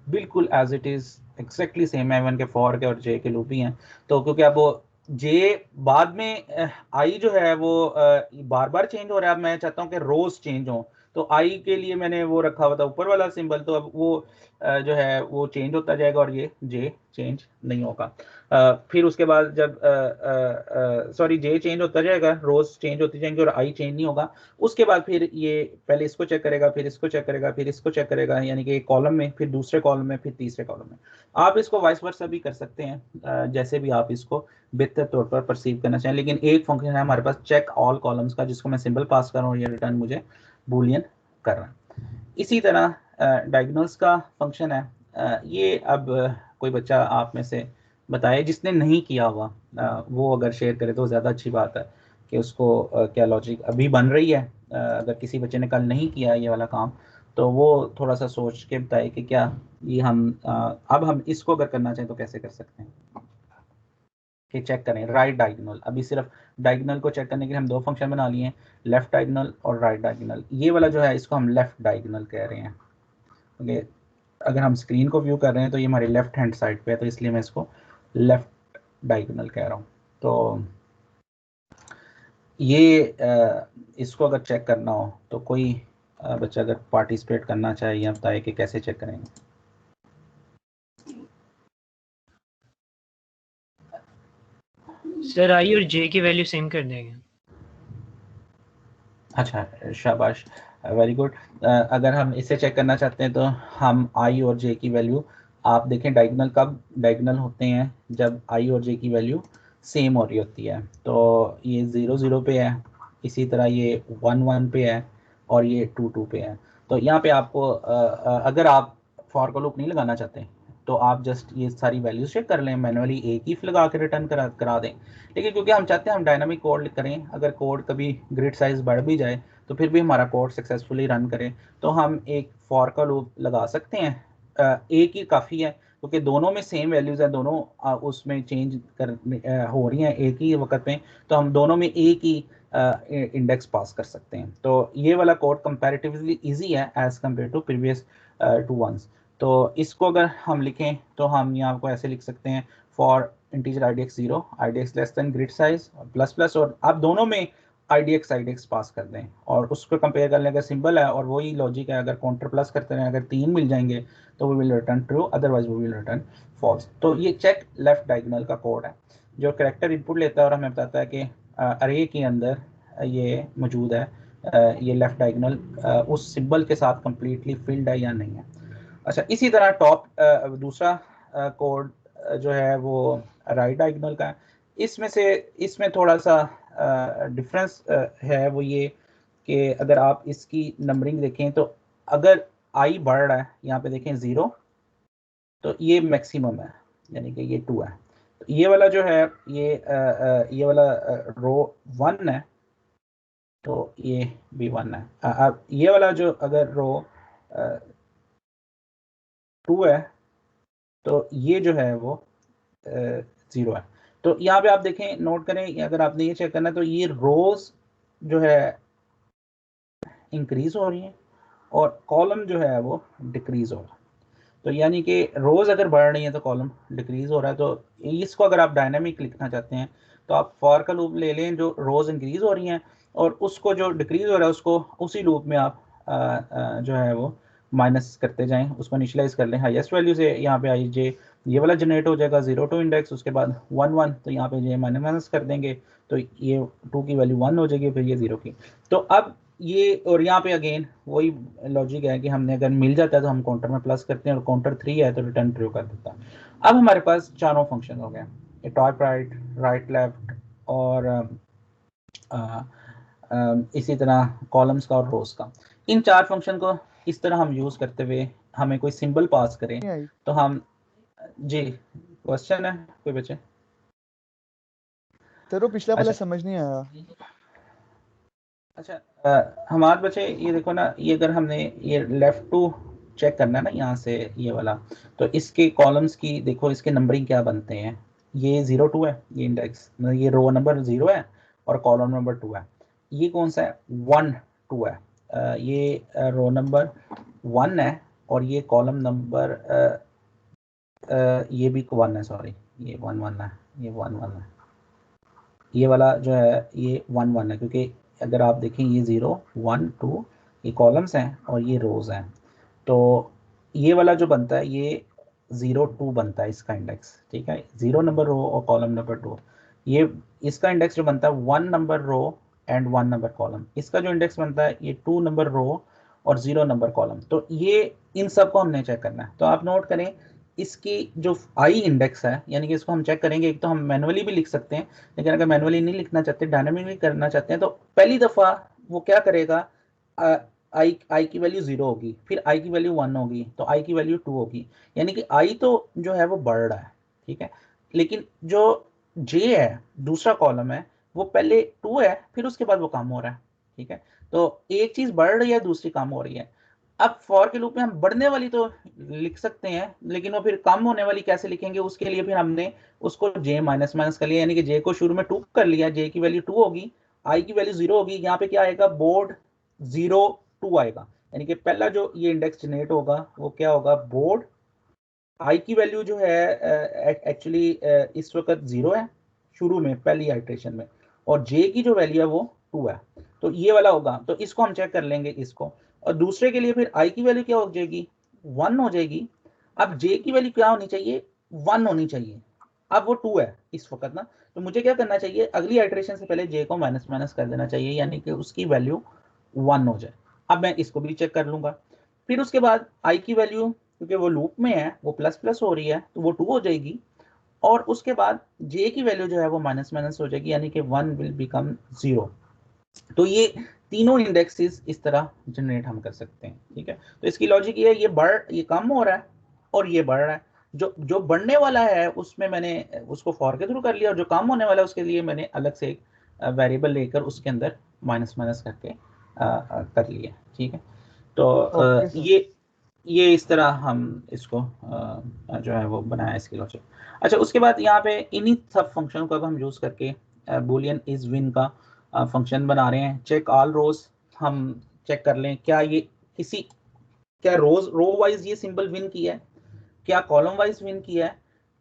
बिल्कुल as it is exactly same है, इवन के फॉर के और जे के लूप भी हैं। तो क्योंकि अब वो जे बाद में आई जो है वो बार बार चेंज हो रहा है, अब मैं चाहता हूँ कि रोज चेंज हो, तो आई के लिए मैंने वो रखा हुआ था ऊपर वाला सिंबल, तो अब वो जो है वो चेंज होता जाएगा और ये जे चेंज नहीं होगा। फिर उसके बाद जब सॉरी जे चेंज होता जाएगा, रोज चेंज होती जाएंगी और आई चेंज नहीं होगा। उसके बाद फिर ये पहले इसको चेक करेगा, फिर इसको चेक करेगा, फिर इसको चेक करेगा, यानी कि एक कॉलम में, फिर दूसरे कॉलम में, फिर तीसरे कॉलम में। आप इसको वाइस वर्सा भी कर सकते हैं, जैसे भी आप इसको बेहतर तौर पर परसीव करना चाहें। लेकिन एक फंक्शन है हमारे पास चेक ऑल कॉलम्स का, जिसको मैं सिंबल पास कर रहा हूँ, ये रिटर्न मुझे बूलियन कर रहा है। इसी तरह डायगोनल्स का फंक्शन है। ये अब कोई बच्चा आप में से बताए जिसने नहीं किया हुआ, वो अगर शेयर करे तो ज़्यादा अच्छी बात है कि उसको क्या लॉजिक अभी बन रही है। अगर किसी बच्चे ने कल नहीं किया ये वाला काम, तो वो थोड़ा सा सोच के बताए कि क्या ये हम अब हम इसको अगर करना चाहें तो कैसे कर सकते हैं। कि चेक करें राइट डायगोनल, अभी सिर्फ डायगोनल को चेक करने के लिए हम दो फंक्शन बना लिए हैं, लेफ्ट डायगोनल और राइट डायगोनल। ये वाला जो है इसको हम लेफ्ट डायगोनल कह रहे हैं। ओके, अगर हम स्क्रीन को व्यू कर रहे हैं तो ये हमारी लेफ्ट हैंड साइड पे है, तो इसलिए मैं इसको लेफ्ट डायगोनल कह रहा हूँ। तो ये इसको अगर चेक करना हो तो कोई बच्चा अगर पार्टिसिपेट करना चाहे या बताए कि कैसे चेक करेंगे। सर आई और जे की वैल्यू सेम कर देंगे। अच्छा, शाबाश, वेरी गुड। अगर हम इसे चेक करना चाहते हैं तो हम आई और जे की वैल्यू, आप देखें डायगोनल कब डायगोनल होते हैं, जब आई और जे की वैल्यू सेम हो रही होती है। तो ये 0 0 पे है, इसी तरह ये 1 1 पे है और ये 2 2 पे है। तो यहाँ पे आपको अगर आप फॉर का लूप नहीं लगाना चाहते तो आप जस्ट ये सारी वैल्यूज चेक कर लें, मैनुअली एक ही लगा के रिटर्न करा दें। लेकिन क्योंकि हम चाहते हैं हम डायनामिक कोड करें, अगर कोड कभी ग्रिड साइज बढ़ भी जाए तो फिर भी हमारा कोड सक्सेसफुली रन करे, तो हम एक फॉर का लूप लगा सकते हैं। एक ही काफ़ी है क्योंकि दोनों में सेम वैल्यूज़ है, दोनों उसमें चेंज हो रही हैं एक ही वक्त में, तो हम दोनों में एक ही इंडेक्स पास कर सकते हैं। तो ये वाला कोड कंपैरेटिवली इजी है as compare to previous 2 ones. तो इसको अगर हम लिखें तो हम यहाँ को ऐसे लिख सकते हैं, for integer idx 0, idx less than grid size plus plus, और आप दोनों में idx पास कर दें और उसको कंपेयर कर लें। अगर सिंबल है और वही लॉजिक है, अगर काउंटर प्लस करते हैं, अगर 3 मिल जाएंगे तो we will return true, otherwise we will return false. तो ये चेक लेफ्ट डायगोनल का कोड है जो कैरेक्टर इनपुट लेता है और हमें बताता है कि अरे के अंदर ये मौजूद है, ये लेफ्ट डायगोनल उस सिंबल के साथ कंप्लीटली फिल्ड है या नहीं है। अच्छा, इसी तरह टॉप दूसरा कोड जो है वो राइट डायगोनल का है। इसमें थोड़ा सा डिफरेंस है, वो ये कि अगर आप इसकी नंबरिंग देखें तो अगर आई बढ़ रहा है, यहाँ पे देखें 0, तो ये मैक्सिमम है, यानी कि ये 2 है। तो ये वाला जो है ये वाला रो 1 है, तो ये भी 1 है। अब ये वाला जो अगर रो 2 है तो ये जो है वो 0 है। तो यहाँ पे आप देखें, नोट करें, अगर आपने ये चेक करना है तो ये रोज जो है इंक्रीज हो रही है और कॉलम जो है वो डिक्रीज हो रहा है। तो यानी कि रोज अगर बढ़ रही है तो कॉलम डिक्रीज हो रहा है। तो इसको अगर आप डायनामिक लिखना चाहते हैं तो आप फॉर का लूप ले लें जो रोज इंक्रीज हो रही हैं, और उसको जो डिक्रीज हो रहा है उसको उसी लूप में आप जो है वो माइनस करते जाएं, उसको इनिशियलाइज कर लें हाईएस्ट वैल्यू से। यहाँ पे आई जे ये वाला जनरेट हो जाएगा 0 2 इंडेक्स, उसके बाद 1 1, तो यहाँ पे जे माइनस कर देंगे तो ये 2 की वैल्यू 1 हो जाएगी, फिर ये 0 की। तो अब ये, और यहाँ पे अगेन वही लॉजिक है कि हमने अगर मिल जाता है तो हम काउंटर में प्लस करते हैं, और काउंटर 3 है तो रिटर्न ट्रू कर देता है। अब हमारे पास चारों फंक्शन हो गए, टॉप राइट, राइट लेफ्ट, और इसी तरह कॉलम्स का और रोज का। इन 4 फंक्शन को इस तरह हम यूज करते हुए हमें कोई सिंबल पास करें तो हम, जी क्वेश्चन है कोई बच्चे? सर वो पिछला वाला अच्छा। समझ नहीं आया। अच्छा, हमारे बच्चे ये देखो ना, ये अगर हमने ये लेफ्ट टू चेक करना है ना यहाँ से ये वाला, तो इसके कॉलम्स की देखो, इसके नंबरिंग क्या बनते हैं। ये 0 2 है, ये इंडेक्स, ये रो नंबर 0 है और कॉलम नंबर 2 है। ये कौन सा है? 1 2 है। ये रो नंबर 1 है और ये कॉलम नंबर ये भी 1 है, सॉरी ये 1 1 है, ये 1 1 है। ये वाला जो है ये 1 1 है, क्योंकि अगर आप देखें ये 0 1 2 ये कॉलम्स हैं और ये रोज हैं। तो ये वाला जो बनता है ये 0 2 बनता है इसका इंडेक्स, ठीक है, 0 नंबर रो और कॉलम नंबर 2। ये इसका इंडेक्स जो बनता है 1 number row and 1 number column. इसका जो इंडेक्स बनता है ये 2 नंबर रो और 0 नंबर कॉलम। तो ये इन सब को हमने चेक करना है। तो आप नोट करें इसकी जो आई इंडेक्स है, यानी कि इसको हम चेक करेंगे। एक तो हम मैनुअली भी लिख सकते हैं, लेकिन अगर मैनुअली नहीं लिखना चाहते, डायनामिकली करना चाहते हैं, तो पहली दफ़ा वो क्या करेगा, आई की वैल्यू 0 होगी, फिर आई की वैल्यू 1 होगी, तो आई की वैल्यू 2 होगी, यानी कि आई तो जो है वो बढ़ रहा है, ठीक है। लेकिन जो जे है, दूसरा कॉलम है, वो पहले 2 है, फिर उसके बाद वो कम हो रहा है, ठीक है। तो एक चीज़ बढ़ रही है, दूसरी कम हो रही है। अब फॉर के लूप में हम बढ़ने वाली तो लिख सकते हैं, लेकिन वो फिर कम होने वाली कैसे लिखेंगे, उसके लिए फिर हमने उसको जे माइनस माइनस कर लिया, यानी कि जे को शुरू में 2 कर लिया, जे की वैल्यू 2 होगी, आई की वैल्यू 0 होगी। यहाँ पे क्या आएगा, बोर्ड 0 2 आएगा, यानी कि पहला जो ये इंडेक्स जनरेट होगा वो क्या होगा, बोर्ड। आई की वैल्यू जो है एक्चुअली इस वक्त 0 है शुरू में पहली आइट्रेशन में, और जे की जो वैल्यू है वो 2 है, तो ये वाला होगा। तो इसको हम चेक कर लेंगे इसको, और दूसरे के लिए फिर आई की वैल्यू क्या हो जाएगी, 1 हो जाएगी। अब जे की वैल्यू क्या होनी चाहिए, 1 होनी चाहिए। अब वो 2 है इस वक्त ना, तो मुझे क्या करना चाहिए, अगली आइट्रेशन से पहले जे को माइनस माइनस कर देना चाहिए, यानी कि उसकी वैल्यू 1 हो जाए। अब मैं इसको भी चेक कर लूंगा। फिर उसके बाद आई की वैल्यू, क्योंकि वो लूप में है, वो प्लस प्लस हो रही है, तो वो 2 हो जाएगी, और उसके बाद जे की वैल्यू जो है वो माइनस माइनस हो जाएगी, यानी कि 1 विल बिकम 0। तो ये तीनों इंडेक्सेस इस तरह जनरेट हम कर सकते हैं, ठीक है। तो इसकी लॉजिक ये है, ये कम हो रहा है और ये बढ़ रहा है। जो जो बढ़ने वाला है उसमें मैंने उसको फॉर के थ्रू कर लिया, और जो कम होने वाला है उसके लिए मैंने अलग से एक वेरिएबल लेकर उसके अंदर माइनस माइनस करके कर लिया, ठीक है। तो ओके सर। ये इस तरह हम इसको जो है वो बनाया इसकी लॉजिक। अच्छा, उसके बाद यहाँ पे इन्हीं सब फंक्शन को अब हम यूज़ करके बूलियन इज विन का फंक्शन बना रहे हैं। चेक ऑल रोज, हम चेक कर लें क्या ये किसी, क्या रो वाइज ये सिंबल विन किया है, क्या कॉलम वाइज विन किया है,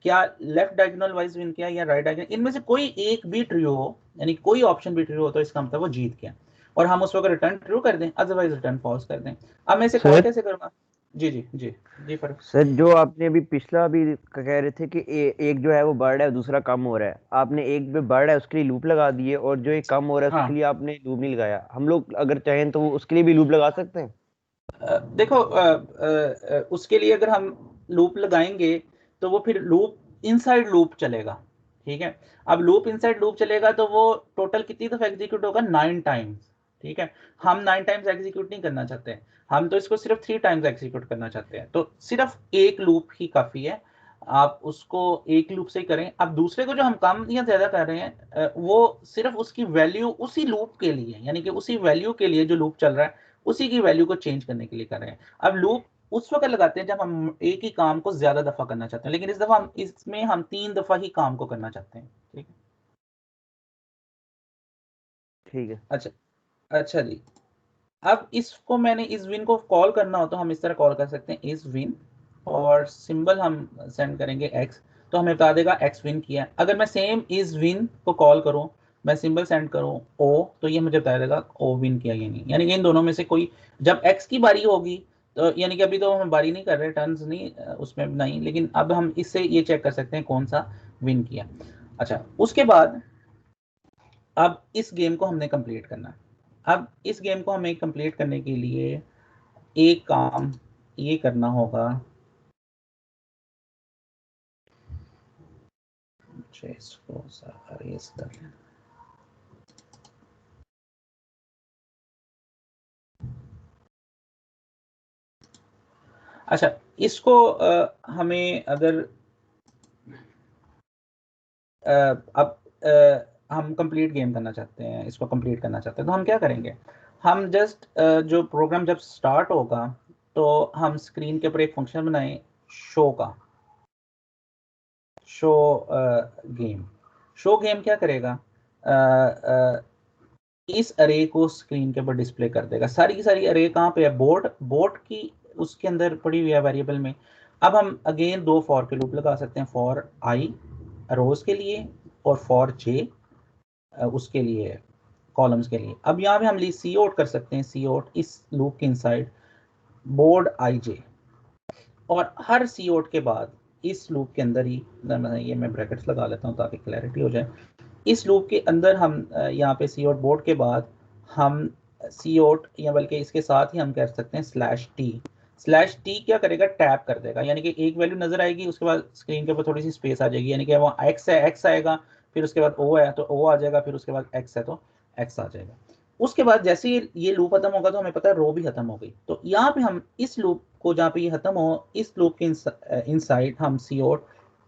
क्या लेफ्ट डायगोनल वाइज विन किया या राइट डायगोनल, इनमें से कोई एक भी ट्रू हो, यानी कोई ऑप्शन भी ट्रू हो, तो इसका मतलब वो जीत गया, और हम उस वक्त रिटर्न ट्रू कर दें, अदरवाइज रिटर्न फॉल्स कर दें। अब मैं इसे कॉल सर कैसे करूंगा? जी जी जी जी पर सर जो आपने अभी पिछला भी कह रहे थे कि एक जो है वो बढ़ रहा है दूसरा कम हो रहा है, आपने एक पे बढ़ रहा है उसके लिए लूप लगा दिए, और जो एक कम हो रहा है उसके हाँ, लिए आपने लूप नहीं लगाया। हम लोग अगर चाहें तो उसके लिए भी लूप लगा सकते हैं। देखो उसके लिए अगर हम लूप लगाएंगे तो वो फिर लूप इनसाइड लूप चलेगा, ठीक है। अब लूप इनसाइड लूप चलेगा तो वो टोटल कितनी दफा एग्जीक्यूट होगा, 9 टाइम्स, ठीक है। हम 9 टाइम्स एग्जीक्यूट नहीं करना चाहते, हम तो इसको सिर्फ 3 टाइम्स एग्जीक्यूट करना चाहते हैं, तो सिर्फ एक लूप ही काफी है, आप उसको एक लूप से ही करें। अब दूसरे को जो हम कम या ज्यादा कर रहे हैं वो सिर्फ उसकी वैल्यू उसी लूप के लिए, यानी कि उसी वैल्यू के लिए जो लूप चल रहा है उसी की वैल्यू को चेंज करने के लिए कर रहे हैं। अब लूप उस वक्त लगाते हैं जब हम एक ही काम को ज्यादा दफा करना चाहते हैं, लेकिन इस दफा हम इसमें हम 3 दफा ही काम को करना चाहते हैं, ठीक है। ठीक है। अच्छा, अच्छा जी। अब इसको मैंने इस विन को कॉल करना हो तो हम इस तरह कॉल कर सकते हैं, इस विन, और सिंबल हम सेंड करेंगे एक्स, तो हमें बता देगा एक्स विन किया है। अगर मैं सेम इस विन को कॉल करूं, मैं सिंबल सेंड करूं ओ, तो ये मुझे बता देगा ओ विन किया या नहीं, यानी कि इन दोनों में से कोई, जब एक्स की बारी होगी तो, यानी कि अभी तो हम बारी नहीं कर रहे, टर्न्स नहीं उसमें नहीं, लेकिन अब हम इससे ये चेक कर सकते हैं कौन सा विन किया। अच्छा, उसके बाद अब इस गेम को हमने कंप्लीट करना है। अब इस गेम को हमें कंप्लीट करने के लिए एक काम ये करना होगा, इसको अरेज कर लें। अच्छा, इसको हमें अगर अब हम कंप्लीट गेम करना चाहते हैं, इसको कंप्लीट करना चाहते हैं, तो हम क्या करेंगे, हम जस्ट जो प्रोग्राम जब स्टार्ट होगा तो हम स्क्रीन के ऊपर एक फंक्शन बनाएं शो का, शो गेम। शो गेम क्या करेगा, इस अरे को स्क्रीन के ऊपर डिस्प्ले कर देगा। सारी की सारी अरे कहाँ पे है, बोर्ड की उसके अंदर पड़ी हुई है वेरिएबल में। अब हम अगेन 2 फॉर के लूप लगा सकते हैं, फॉर आई रोज के लिए और फॉर जे उसके लिए कॉलम्स के लिए। अब यहाँ पे हम सी आउट कर सकते हैं, सी आउट इस लूप के इनसाइड बोर्ड IJ, और हर सी आउट के बाद इस लूप के अंदर ही, ये मैं ब्रैकेट्स लगा लेता हूँ ताकि क्लैरिटी हो जाए, इस लूप के अंदर हम यहाँ पे सी आउट बोर्ड के बाद हम सी आउट, या बल्कि इसके साथ ही हम कह सकते हैं /t क्या करेगा, टैप कर देगा, यानी कि एक वैल्यू नजर आएगी, उसके बाद स्क्रीन के ऊपर थोड़ी सी स्पेस आ जाएगी, यानी कि वो x है x आएगा, फिर उसके बाद O है तो O आ जाएगा, फिर उसके बाद x है तो x आ जाएगा। उसके बाद जैसे ये लूप खत्म होगा तो हमें पता है रो भी खत्म हो गई। तो यहाँ पे हम इस लूप को, जहाँ पे ये खत्म हो, इस लूप के इनसाइड हम सी आउट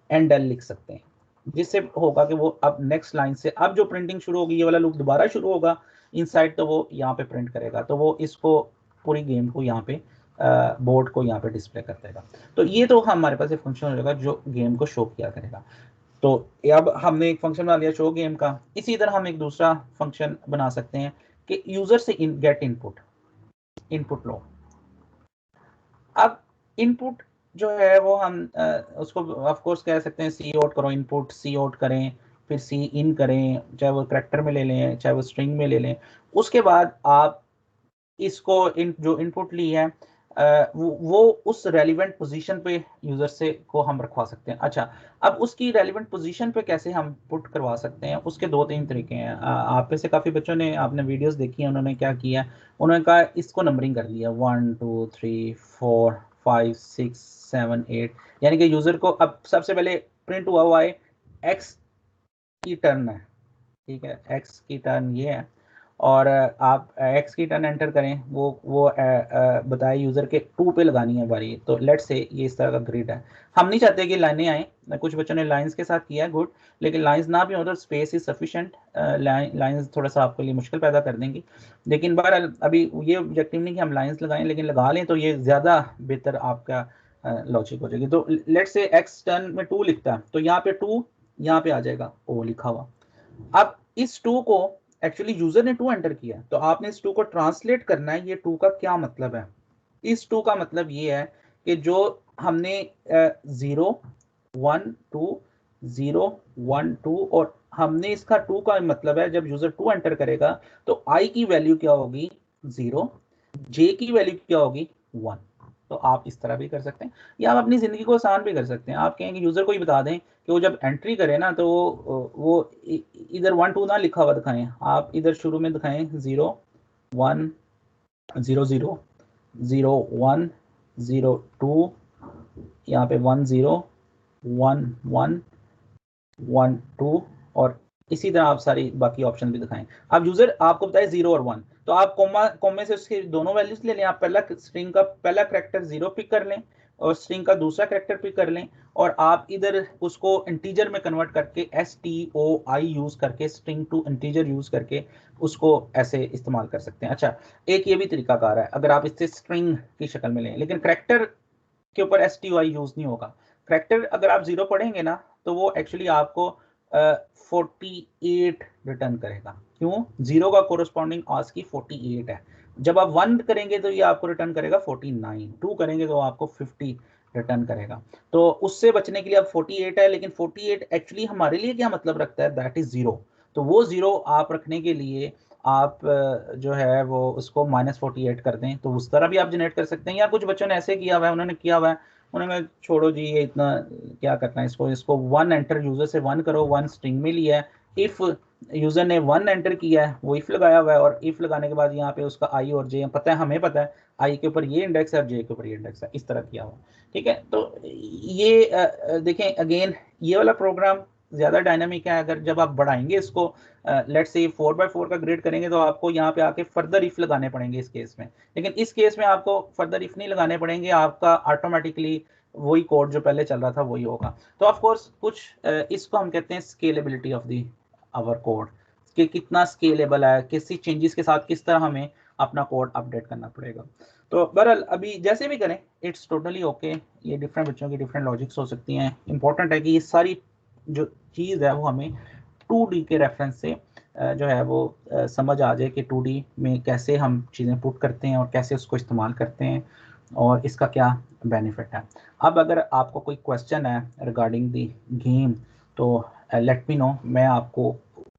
एंडल लिख सकते हैं, जिससे होगा कि वो अब नेक्स्ट लाइन से अब जो प्रिंटिंग शुरू होगी, ये वाला लूप दोबारा शुरू होगा इनसाइड, तो वो यहाँ पे प्रिंट करेगा, तो वो इसको पूरी गेम को यहाँ पे बोर्ड को यहाँ पे डिस्प्ले कर देगा। तो ये तो हमारे पास एक फंक्शन हो जाएगा जो गेम को शो किया करेगा। तो अब हमने एक फंक्शन बना लिया शो गेम का। इसी तरह हम एक दूसरा फंक्शन बना सकते हैं कि यूजर से गेट इनपुट लो। अब इनपुट जो है वो हम उसको ऑफ कोर्स कह सकते हैं सी आउट करो, इनपुट सी आउट करें, फिर सी इन करें, चाहे वो करैक्टर में ले लें चाहे वो स्ट्रिंग में ले लें। उसके बाद आप इसको जो इनपुट ली है वो उस रेलिवेंट पोजीशन पे यूजर से को हम रखवा सकते हैं। अच्छा, अब उसकी रेलिवेंट पोजीशन पे कैसे हम पुट करवा सकते हैं, उसके 2-3 तरीके हैं। आप में से काफ़ी बच्चों ने, आपने वीडियोस देखी हैं, उन्होंने क्या किया, उन्होंने कहा इसको नंबरिंग कर दिया 1 2 3 4 5 6 7 8, यानी कि यूजर को अब सबसे पहले प्रिंट हुआ है x की टर्न है, ठीक है, x की टर्न ये है, और आप x की टर्न एंटर करें, वो बताए यूज़र के 2 पे लगानी है बारी। तो लेट्स से ये इस तरह का ग्रिड है, हम नहीं चाहते कि लाइनें आएँ, कुछ बच्चों ने लाइंस के साथ किया है, गुड, लेकिन लाइंस ना भी हो तो स्पेस इज सफिशिएंट, लाइंस थोड़ा सा आपके लिए मुश्किल पैदा कर देंगी, लेकिन बहरहाल अभी ये ऑब्जेक्टिव नहीं कि हम लाइंस लगाएं, लेकिन लगा लें तो ये ज़्यादा बेहतर आपका लॉजिक हो जाएगी। तो लेट्स से x टर्न में 2 लिखता है, तो यहाँ पे 2 यहाँ पे आ जाएगा O लिखा हुआ। अब इस 2 को एक्चुअली यूजर ने 2 एंटर किया, तो आपने इस 2 को ट्रांसलेट करना है, ये 2 का क्या मतलब है। इस 2 का मतलब ये है कि जो हमने 0 1 2 0 1 2, और हमने इसका 2 का मतलब है जब यूजर 2 एंटर करेगा तो I की वैल्यू क्या होगी 0, J की वैल्यू क्या होगी 1। तो आप इस तरह भी कर सकते हैं, या आप अपनी ज़िंदगी को आसान भी कर सकते हैं। आप कहें कि यूज़र को ही बता दें कि वो जब एंट्री करे ना तो वो इधर 1 2 ना लिखा हुआ दिखाएं, आप इधर शुरू में दिखाएं 0 1 0 0 0 1 0 2, यहाँ पे 1 0 1 1 1 2, और इसी तरह आप सारी बाकी ऑप्शन भी दिखाएं। अब यूजर आपको बताए 0 और 1, तो आप कोमे से उसके दोनों वैल्यूज ले लें। आप पहला स्ट्रिंग का पहला करैक्टर 0 पिक कर लें और स्ट्रिंग का दूसरा करैक्टर पिक कर लें, और आप इधर उसको इंटीजर में कन्वर्ट करके STOI यूज करके, स्ट्रिंग टू इंटीजर यूज करके उसको ऐसे इस्तेमाल कर सकते हैं। अच्छा, एक ये भी तरीकाकार है, अगर आप इससे स्ट्रिंग की शक्ल में लें, लेकिन करैक्टर के ऊपर STOI यूज नहीं होगा। करैक्टर अगर आप 0 पढ़ेंगे ना तो वो एक्चुअली आपको 48 रिटर्न करेगा। क्यों? 0 का कोरस्पॉन्डिंग ASCII 48 है। जब आप 1 करेंगे तो ये आपको रिटर्न करेगा 49, 2 करेंगे तो आपको 50 रिटर्न करेगा। तो उससे बचने के लिए अब 48 है, लेकिन 48 एक्चुअली हमारे लिए क्या मतलब रखता है, दैट इज 0। तो वो 0 आप रखने के लिए आप जो है वो उसको -48 कर दें, तो उस तरह भी आप जनरेट कर सकते हैं। या कुछ बच्चों ने ऐसे किया हुआ है, उन्होंने किया हुआ है, उन्होंने कहा छोड़ो जी ये इतना क्या करना है, इसको 1 एंटर, यूजर से 1 करो, 1 स्ट्रिंग में लिया है, इफ यूजर ने 1 एंटर किया है वो इफ लगाया हुआ है, और इफ लगाने के बाद यहाँ पे उसका I और J पता है, हमें पता है I के ऊपर ये इंडेक्स है और J के ऊपर ये इंडेक्स है, इस तरह किया हुआ। ठीक है, तो ये देखें अगेन ये वाला प्रोग्राम ज़्यादा डायनामिक है। अगर जब आप बढ़ाएंगे इसको, लेट्स से 4x4 का ग्रिड करेंगे तो आपको यहाँ पे आके फर्दर इफ लगाने पड़ेंगे इस केस में, लेकिन इस केस में आपको फर्दर इफ नहीं लगाने पड़ेंगे, आपका ऑटोमेटिकली वही कोड जो पहले चल रहा था वही होगा। तो ऑफ कोर्स कुछ इसको हम कहते हैं scalability of the our code, कि कितना स्केलेबल है, किसी चेंजेस के साथ किस तरह हमें अपना कोड अपडेट करना पड़ेगा। तो बहरहाल अभी जैसे भी करें इट्स टोटली ओके। ये डिफरेंट बच्चों की डिफरेंट लॉजिक्स हो सकती हैं। इंपॉर्टेंट है कि ये सारी जो चीज़ है वो हमें 2D के रेफरेंस से जो है वो समझ आ जाए कि 2D में कैसे हम चीज़ें पुट करते हैं और कैसे उसको इस्तेमाल करते हैं और इसका क्या बेनिफिट है। अब अगर आपको कोई क्वेश्चन है रिगार्डिंग दी गेम तो लेट मी नो, मैं आपको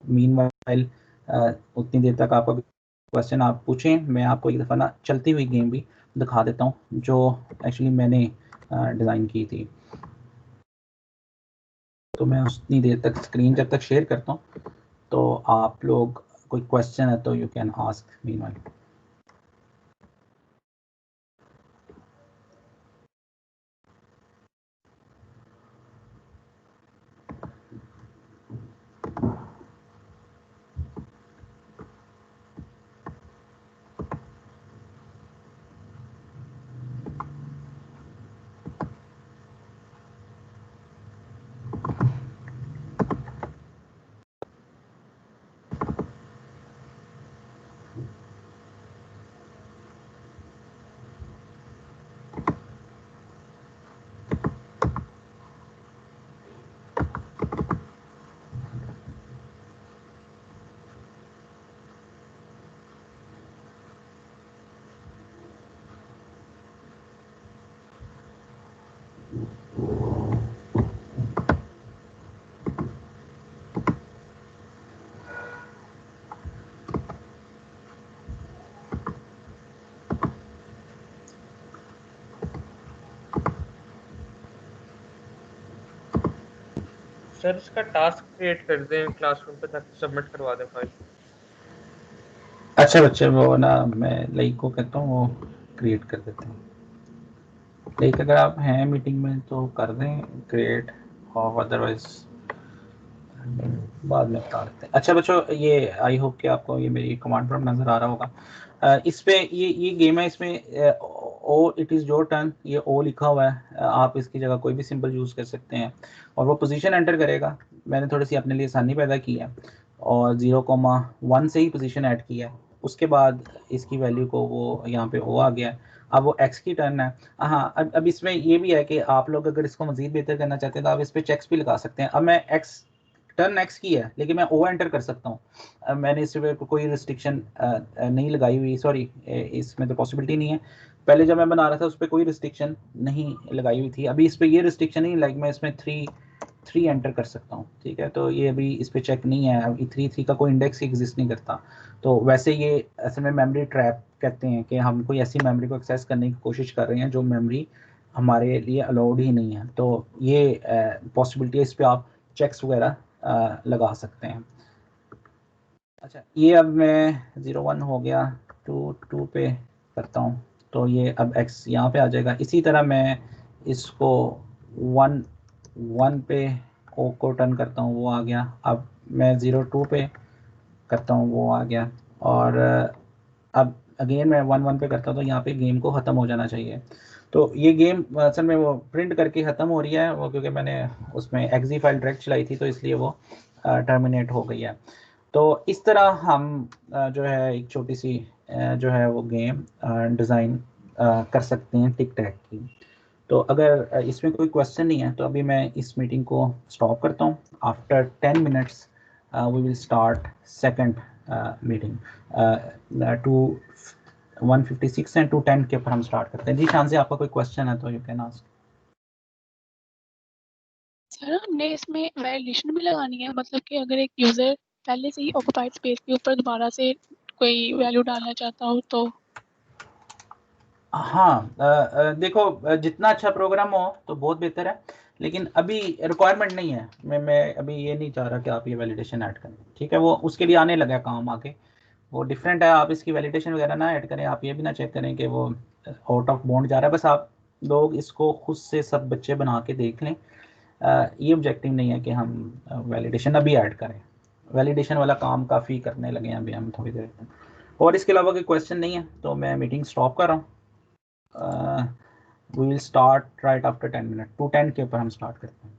मीनवाइल उतनी देर तक आपका क्वेश्चन आप पूछें। मैं आपको एक दफ़ा ना चलती हुई गेम भी दिखा देता हूँ जो एक्चुअली मैंने डिज़ाइन की थी। तो मैं उतनी देर तक स्क्रीन जब तक शेयर करता हूँ तो आप लोग कोई क्वेश्चन है तो you can ask meanwhile. Sir इसका टास्क क्रिएट कर दें क्लासरूम पे ताकि सबमिट करवा दें फाइल। अच्छा बच्चे वो ना मैं लाइक को कहता हूँ वो क्रिएट कर देते हैं। लाइक अगर आप हैं मीटिंग में तो कर दें क्रिएट, और अदरवाइज बाद में बता देते हैं। अच्छा बच्चों ये आई होप कि आपको ये मेरी कमांड प्रॉम्प्ट नज़र आ रहा होगा। इस पे ये गेम है, इसमें ओ इट इज़ योर टर्न, ये ओ लिखा हुआ है। आप इसकी जगह कोई भी सिंबल यूज़ कर सकते हैं और वो पोजीशन एंटर करेगा। मैंने थोड़ी सी अपने लिए आसानी पैदा की है और 0,1 से ही पोजीशन ऐड किया है। उसके बाद इसकी वैल्यू को वो यहाँ पे ओ आ गया है। अब वो एक्स की टर्न है। हाँ अब इसमें ये भी है कि आप लोग अगर इसको मज़ीद बेहतर करना चाहते हैं तो आप इस पर चेक्स भी लगा सकते हैं। अब मैं एक्स टर्न एक्स की है लेकिन मैं ओ एंटर कर सकता हूँ। मैंने इस पर कोई रिस्ट्रिक्शन नहीं लगाई हुई, सॉरी इसमें तो पॉसिबिलिटी नहीं है। पहले जब मैं बना रहा था उस पर कोई रिस्ट्रिक्शन नहीं लगाई हुई थी। अभी इस पर ये रिस्ट्रिक्शन नहीं, लाइक मैं इसमें थ्री एंटर कर सकता हूँ, ठीक है। तो ये अभी इस पर चेक नहीं है, अभी थ्री का कोई इंडेक्स एग्जिस्ट नहीं करता। तो वैसे ये असल में मेमोरी ट्रैप कहते हैं कि हम कोई ऐसी मेमोरी को एक्सेस करने की कोशिश कर रहे हैं जो मेमोरी हमारे लिए अलाउड ही नहीं है। तो ये पॉसिबिलिटी है, इस पर आप चेक्स वगैरह लगा सकते हैं। अच्छा ये अब मैं 0,1 हो गया, 2 पे करता हूँ तो ये अब x यहाँ पे आ जाएगा। इसी तरह मैं इसको 1 पे o को टर्न करता हूँ, वो आ गया। अब मैं 0,2 पे करता हूँ, वो आ गया। और अब अगेन मैं 1 पे करता हूँ तो यहाँ पे गेम को ख़त्म हो जाना चाहिए। तो ये गेम असल में वो प्रिंट करके ख़त्म हो रही है वो, क्योंकि मैंने उसमें एक्जी फाइल डायरेक्ट चलाई थी तो इसलिए वो टर्मिनेट हो गई है। तो इस तरह हम जो है एक छोटी सी जो है वो गेम डिज़ाइन कर सकते हैं टिक टैक की। तो अगर इसमें कोई क्वेश्चन नहीं है तो अभी मैं इस मीटिंग को स्टॉप करता हूँ। After 10 minutes we will start second meeting. 156 and 210 के ऊपर हम स्टार्ट करते हैं। जी शान से आपका कोई क्वेश्चन है तो यू कैन आस्क। सर हमने इसमें वैलिडेशन भी लगानी है, मतलब कि अगर एक यूज़र पहले से ही ऑक्युपाइड स्पेस के ऊपर दोबारा से कोई वैल्यू डालना चाहता हो तो? हाँ देखो जितना अच्छा प्रोग्राम हो तो बहुत बेहतर है, लेकिन अभी रिक्वायरमेंट नहीं है। मैं अभी ये नहीं चाह रहा कि आप ये वैलिडेशन ऐड करें, ठीक है। वो उसके लिए आने लगा काम आगे, वो डिफरेंट है। आप इसकी वैलिडेशन वगैरह ना ऐड करें, आप ये भी ना चेक करें कि वो आउट ऑफ बाउंड जा रहा है। बस आप लोग इसको खुद से सब बच्चे बना के देख लें। ये ऑब्जेक्टिव नहीं है कि हम वैलिडेशन अभी ऐड करें। वैलिडेशन वाला काम काफ़ी करने लगे हैं अभी हम थोड़ी देर में। और इसके अलावा कोई क्वेश्चन नहीं है तो मैं मीटिंग स्टॉप कर रहा हूँ। We will start right after 10 minute, 2:10 के ऊपर हम स्टार्ट करते हैं।